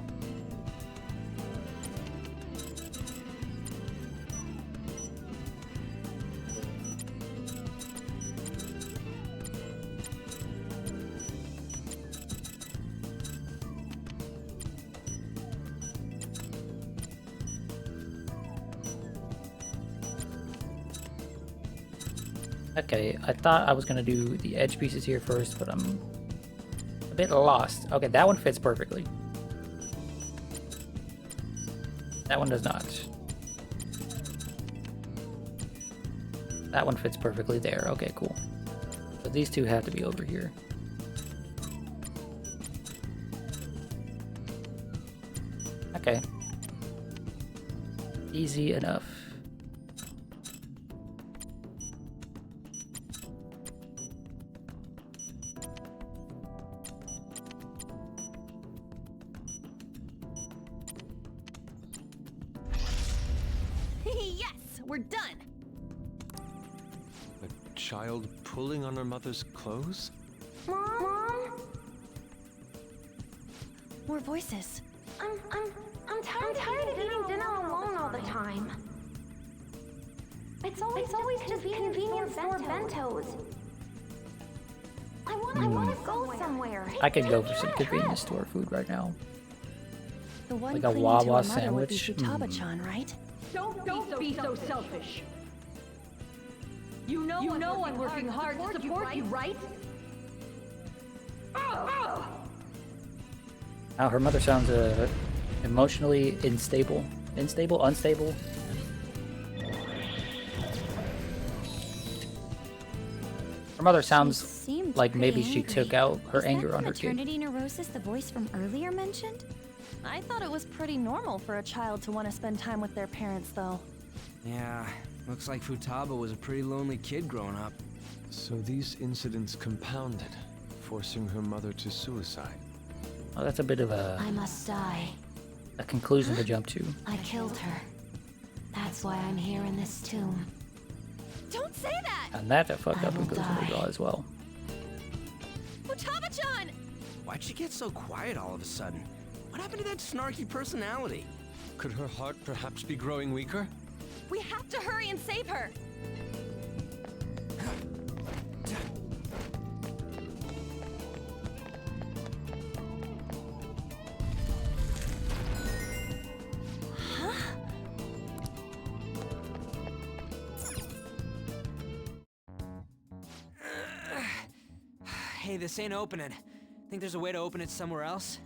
Okay, I thought I was gonna do the edge pieces here first, but I'm a bit lost. Okay, that one fits perfectly. That one does not. That one fits perfectly there. Okay, cool. So these two have to be over here. Okay. Easy enough. Yes, we're done. A child pulling on her mother's clothes? Mom? More voices. I'm tired of eating dinner alone all the time. It's always just convenience store bentos. I want to go somewhere. I could go for some convenience store food right now. The one Like a clinging Wawa to her mother would be sandwich? Futaba-chan, right? Don't be so selfish. You know I'm working hard to support you, right? Oh, her mother sounds emotionally unstable. Unstable? Her mother sounds Seemed like maybe pretty she angry. took out her Is anger that on the her kid. maternity neurosis the voice from earlier mentioned? I thought it was pretty normal for a child to want to spend time with their parents, though. Yeah, looks like Futaba was a pretty lonely kid growing up. So these incidents compounded, forcing her mother to suicide. Oh, that's a bit of I must die. a conclusion to jump to. I killed her. That's why I'm here in this tomb. Don't say that! And that's a fucked I up will conclusion to die. draw as well. Futaba-chan! Why'd she get so quiet all of a sudden? What happened to that snarky personality? Could her heart perhaps be growing weaker? We have to hurry and save her! Hey, this ain't opening. Think there's a way to open it somewhere else?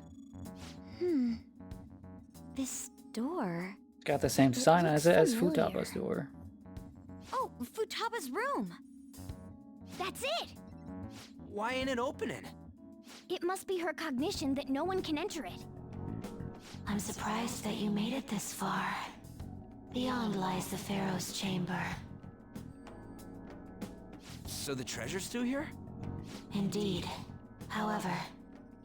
This door. It's got the same sign looks as familiar. Futaba's door. Oh, Futaba's room. That's it. Why ain't it opening? It must be her cognition that no one can enter it. I'm surprised that you made it this far. Beyond lies the Pharaoh's chamber. So the treasure's still here? Indeed. However,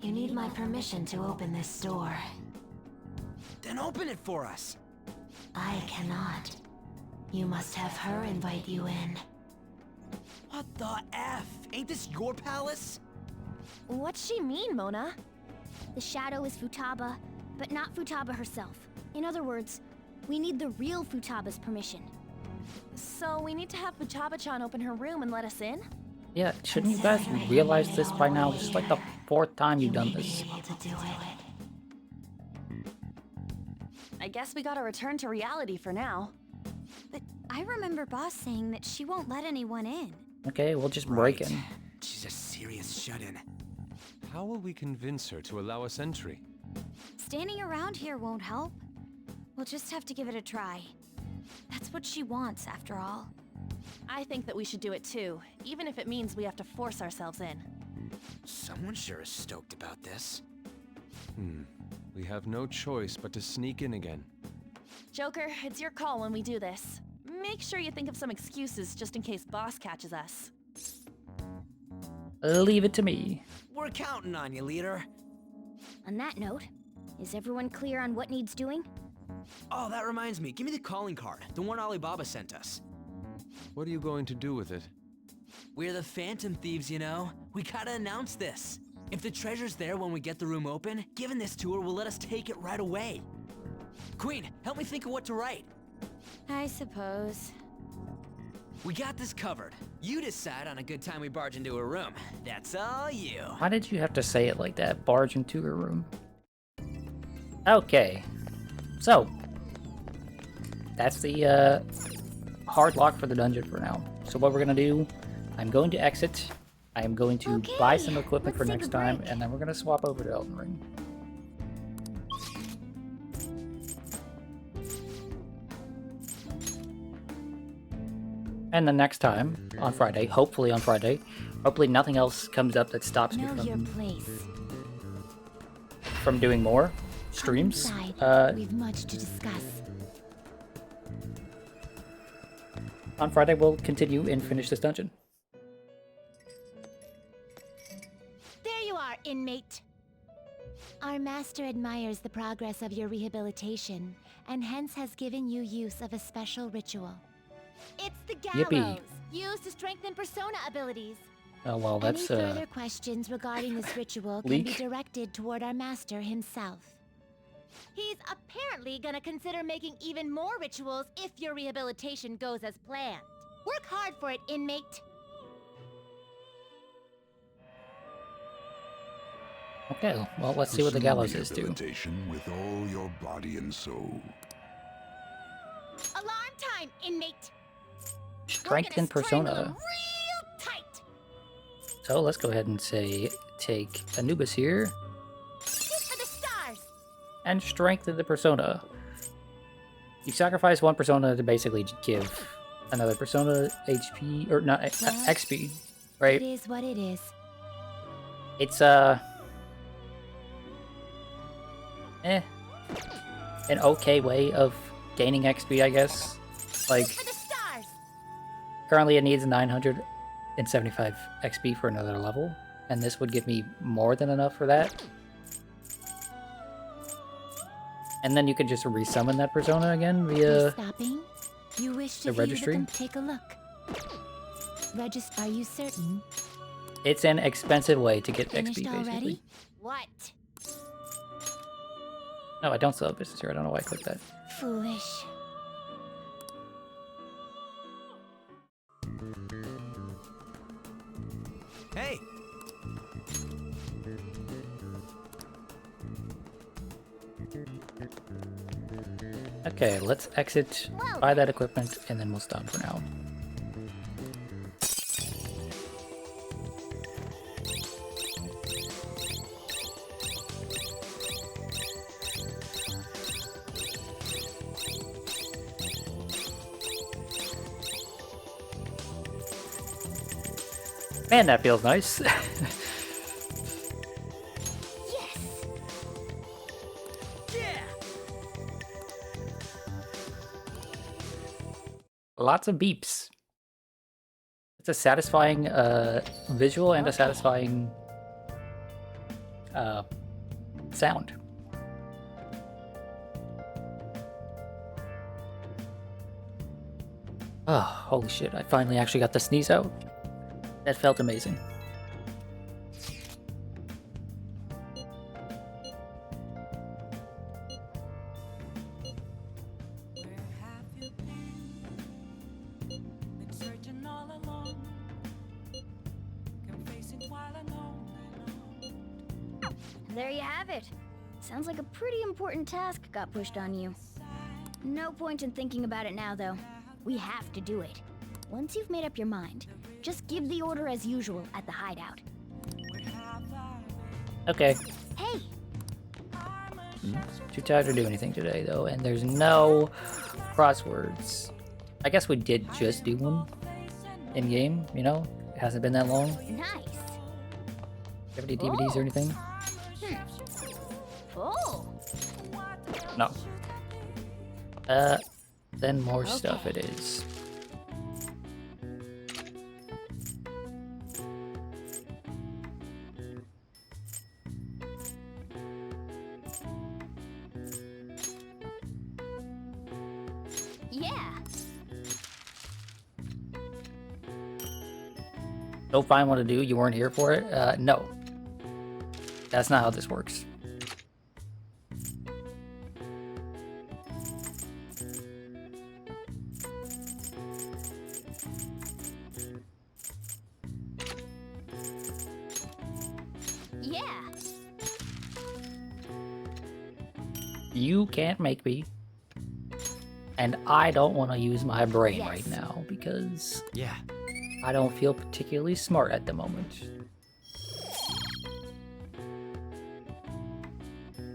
you need my permission to open this door. Then open it for us. I cannot. You must have her invite you in. What the F? Ain't this your palace? What's she mean, Mona? The shadow is Futaba, but not Futaba herself. In other words, we need the real Futaba's permission. So we need to have Futaba-chan open her room and let us in? Yeah, shouldn't you guys realize this by now? This is like the 4th time you've done this. Able to do it. I guess we gotta return to reality for now. But I remember Boss saying that she won't let anyone in. Okay, we'll just break in. She's a serious shut-in. How will we convince her to allow us entry? Standing around here won't help. We'll just have to give it a try. That's what she wants, after all. I think that we should do it too, even if it means we have to force ourselves in. Someone sure is stoked about this. We have no choice but to sneak in again. Joker, it's your call when we do this. Make sure you think of some excuses just in case Boss catches us. Leave it to me. We're counting on you, leader. On that note, is everyone clear on what needs doing? Oh, that reminds me. Give me the calling card, the one Alibaba sent us. What are you going to do with it? We're the Phantom Thieves, you know. We gotta announce this. If the treasure's there when we get the room open, given this tour will let us take it right away. Queen, help me think of what to write. I suppose. We got this covered. You decide on a good time we barge into a room. That's all you. Why did you have to say it like that? Barge into a room. Okay. So. That's the hard lock for the dungeon for now. So what we're gonna do, I'm going to exit. I am going to buy some equipment for next time, and then we're gonna swap over to Elden Ring. And the next time, on Friday, hopefully on Friday, hopefully nothing else comes up that stops me Know your place. from doing more streams. We've much to discuss. On Friday, we'll continue and finish this dungeon. There you are, inmate. Our master admires the progress of your rehabilitation, and hence has given you use of a special ritual. It's the gallows, Yippee. used to strengthen persona abilities. Oh well, that's Any further questions regarding this ritual can leak. be directed toward our master himself. He's apparently gonna consider making even more rituals if your rehabilitation goes as planned. Work hard for it, inmate. okay. Well, let's see what the Pursue gallows is too. rehabilitation with all your body and soul. Alarm time, inmate. Strengthen We're gonna strangle persona. him real tight. So let's go ahead and say take Anubis here Shoot for the stars. and strengthen the persona. You sacrifice one persona to basically give another persona HP or not XP, right? It is what it is. It's an okay way of gaining XP, I guess. Like For the stars. currently it needs 975 XP for another level, and this would give me more than enough for that. And then you could just resummon that persona again You're via stopping? You wish to the view registry? them? Take a look. Are you certain? It's an expensive way to get Finished XP, basically. already? What? No, I don't still have business here. I don't know why I clicked that. Foolish. Hey, Okay, let's exit, buy that equipment, and then we'll stop for now. Man, that feels nice. Lots of beeps. It's a satisfying visual and a satisfying sound. Oh, holy shit, I finally actually got the sneeze out. That felt amazing. There you have it. Sounds like a pretty important task got pushed on you. No point in thinking about it now, though. We have to do it. Once you've made up your mind, just give the order as usual at the hideout. Okay. Hey, Too tired to do anything today, though, and there's no crosswords. I guess we did just do one in-game, you know? It hasn't been that long. Do nice. you have any DVDs or anything? Oh, No. Then more stuff it is. yeah. Don't find one to do? You weren't here for it? No. That's not how this works. Yeah. You can't make me. And I don't want to use my brain Yes. right now because Yeah. I don't feel particularly smart at the moment.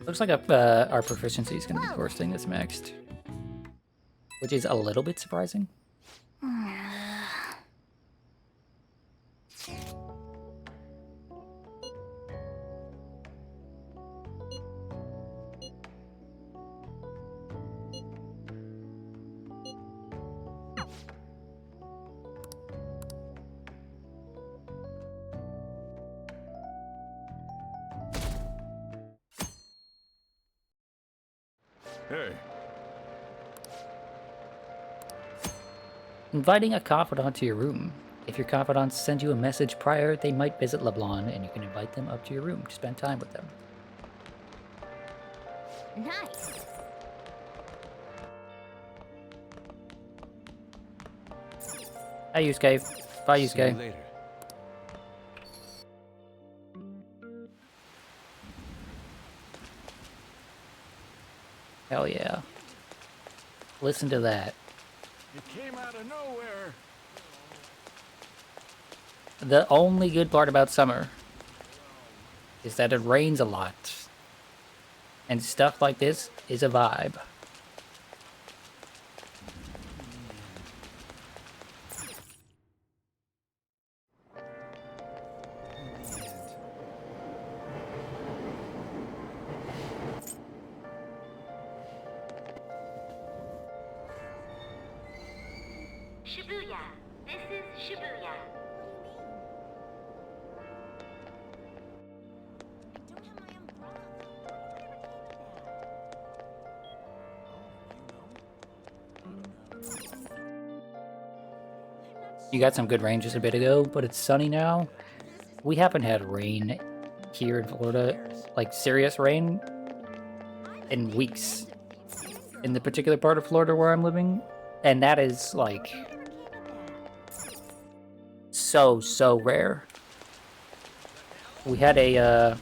Looks like our proficiency is going to be the first thing that's maxed. Which is a little bit surprising. Hey, Inviting a confidant to your room. If your confidant sends you a message prior, they might visit LeBlanc and you can invite them up to your room to spend time with them. Nice. Hi, Yusuke. Bye, See you Yusuke. later. Hell yeah. Listen to that. it came out of nowhere. The only good part about summer is that it rains a lot. And stuff like this is a vibe. Shibuya. This is Shibuya. You got some good rain just a bit ago, but it's sunny now. We haven't had rain here in Florida, like serious rain, in weeks. In the particular part of Florida where I'm living. And that is like so rare. We had a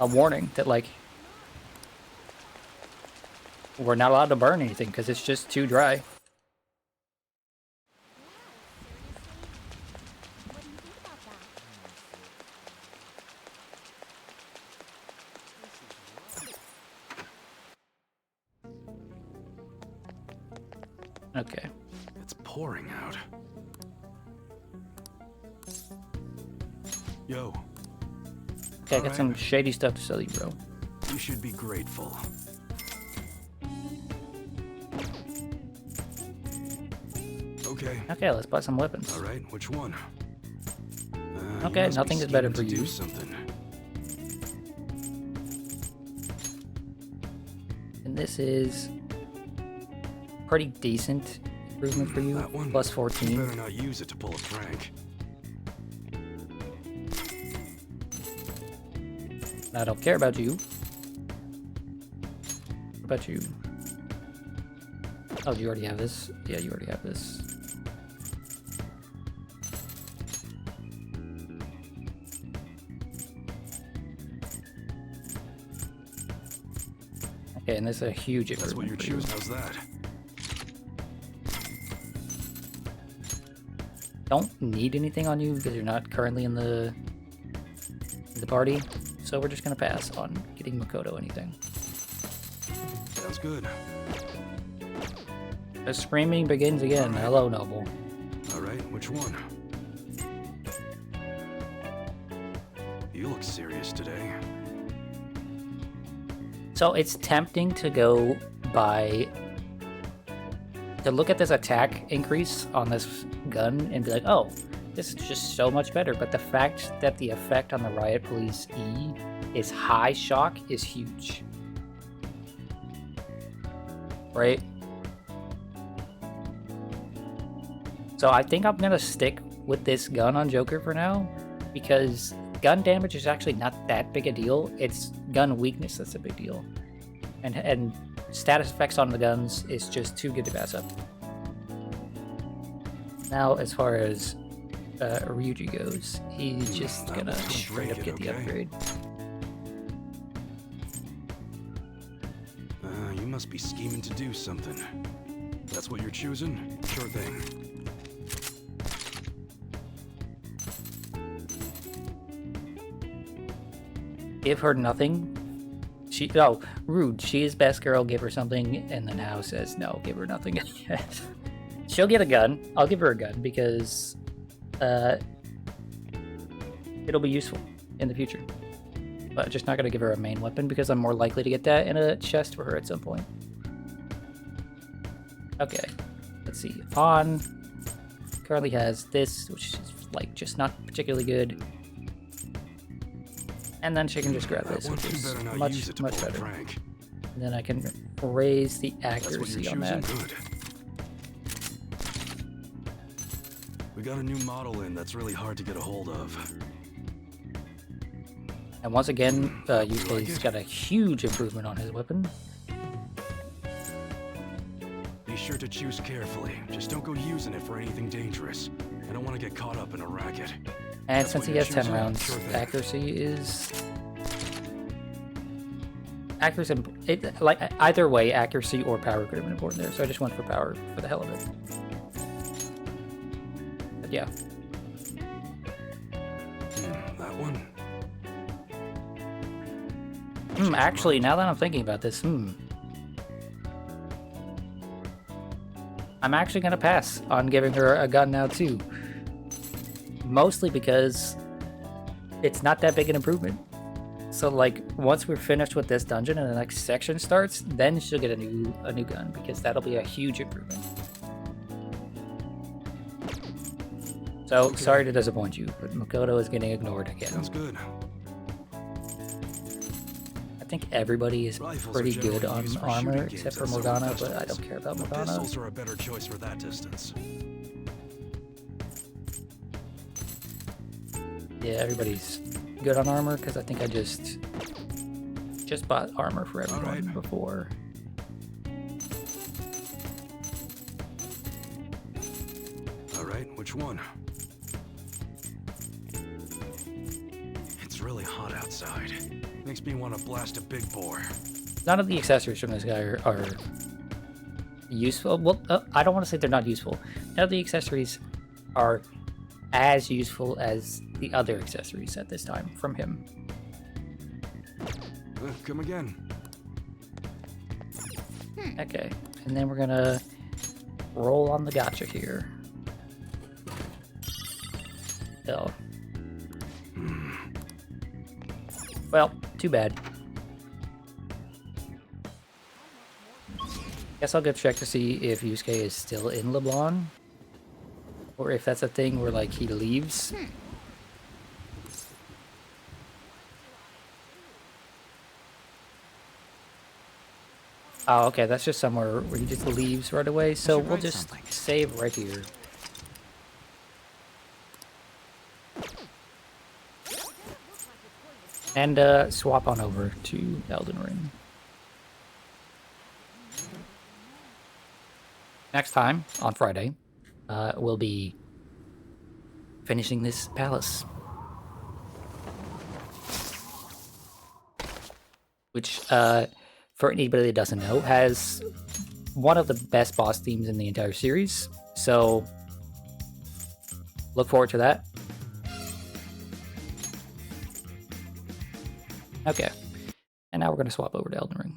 warning that like we're not allowed to burn anything because it's just too dry. Okay. It's pouring out. Yo, Okay, I got some shady stuff to sell you, bro. you should be grateful. Okay, Okay, let's buy some weapons. all right, which one? Okay, you must be nothing is better scheming for to you. do something. And this is pretty decent improvement for you. That one? Plus You 14. better not use it to pull a prank. I don't care about you. What about you? Oh, do you already have this? Yeah, you already have this. Okay, and this is a huge That's what improvement you're for you. choosing. How's that? Don't need anything on you because you're not currently in the party. So we're just gonna pass on getting Makoto anything. Sounds good. The screaming begins again. Hello, Noble. All right, which one? You look serious today. So it's tempting to go by to look at this attack increase on this gun and be like, oh, this is just so much better. But the fact that the effect on the Riot Police E is high shock is huge. Right? So I think I'm gonna stick with this gun on Joker for now, because gun damage is actually not that big a deal. It's gun weakness that's a big deal. And status effects on the guns is just too good to pass up. Now, as far as Ryuji goes, he's just gonna straight up get the upgrade. You must be scheming to do something. That's what you're choosing? Sure thing. Give her nothing. Rude. She is best girl. Give her something, and then Hao says no. Give her nothing. She'll get a gun. I'll give her a gun because it'll be useful in the future. But just not gonna give her a main weapon because I'm more likely to get that in a chest for her at some point. Okay, let's see. Han currently has this, which is like just not particularly good. And then she can just grab this, which is much better. And then I can raise the accuracy on that. Good. We got a new model in that's really hard to get a hold of. And once again, Yusuke's got a huge improvement on his weapon. Be sure to choose carefully. Just don't go using it for anything dangerous. I don't want to get caught up in a racket. And since he has 10 rounds, accuracy is... Accuracy, like either way, accuracy or power could have been important there, so I just went for power for the hell of it. But yeah. That one? Actually, now that I'm thinking about this, I'm actually gonna pass on giving her a gun now too. Mostly because it's not that big an improvement. So like once we're finished with this dungeon and the next section starts, then she'll get a new gun because that'll be a huge improvement. So sorry to disappoint you, but Makoto is getting ignored again. Sounds good. I think everybody is pretty good on armor except for Morgana, but I don't care about Morgana. Pistols are a better choice for that distance. Yeah, everybody's good on armor because I think I just bought armor for everyone before. All right, which one? It's really hot outside. Makes me want to blast a big bore. None of the accessories from this guy are useful. Well, I don't want to say they're not useful. None of the accessories are as useful as the other accessories at this time from him. Come again. Okay, and then we're gonna roll on the gacha here. Oh. Well, too bad. Guess I'll go check to see if Yusuke is still in LeBlanc. Or if that's a thing where, like, he leaves. Oh, okay, that's just somewhere where he just leaves right away. So we'll just save right here. And swap on over to Elden Ring. Next time, on Friday, we'll be finishing this palace. Which, for anybody that doesn't know, has one of the best boss themes in the entire series. So, look forward to that. Okay, and now we're going to swap over to Elden Ring.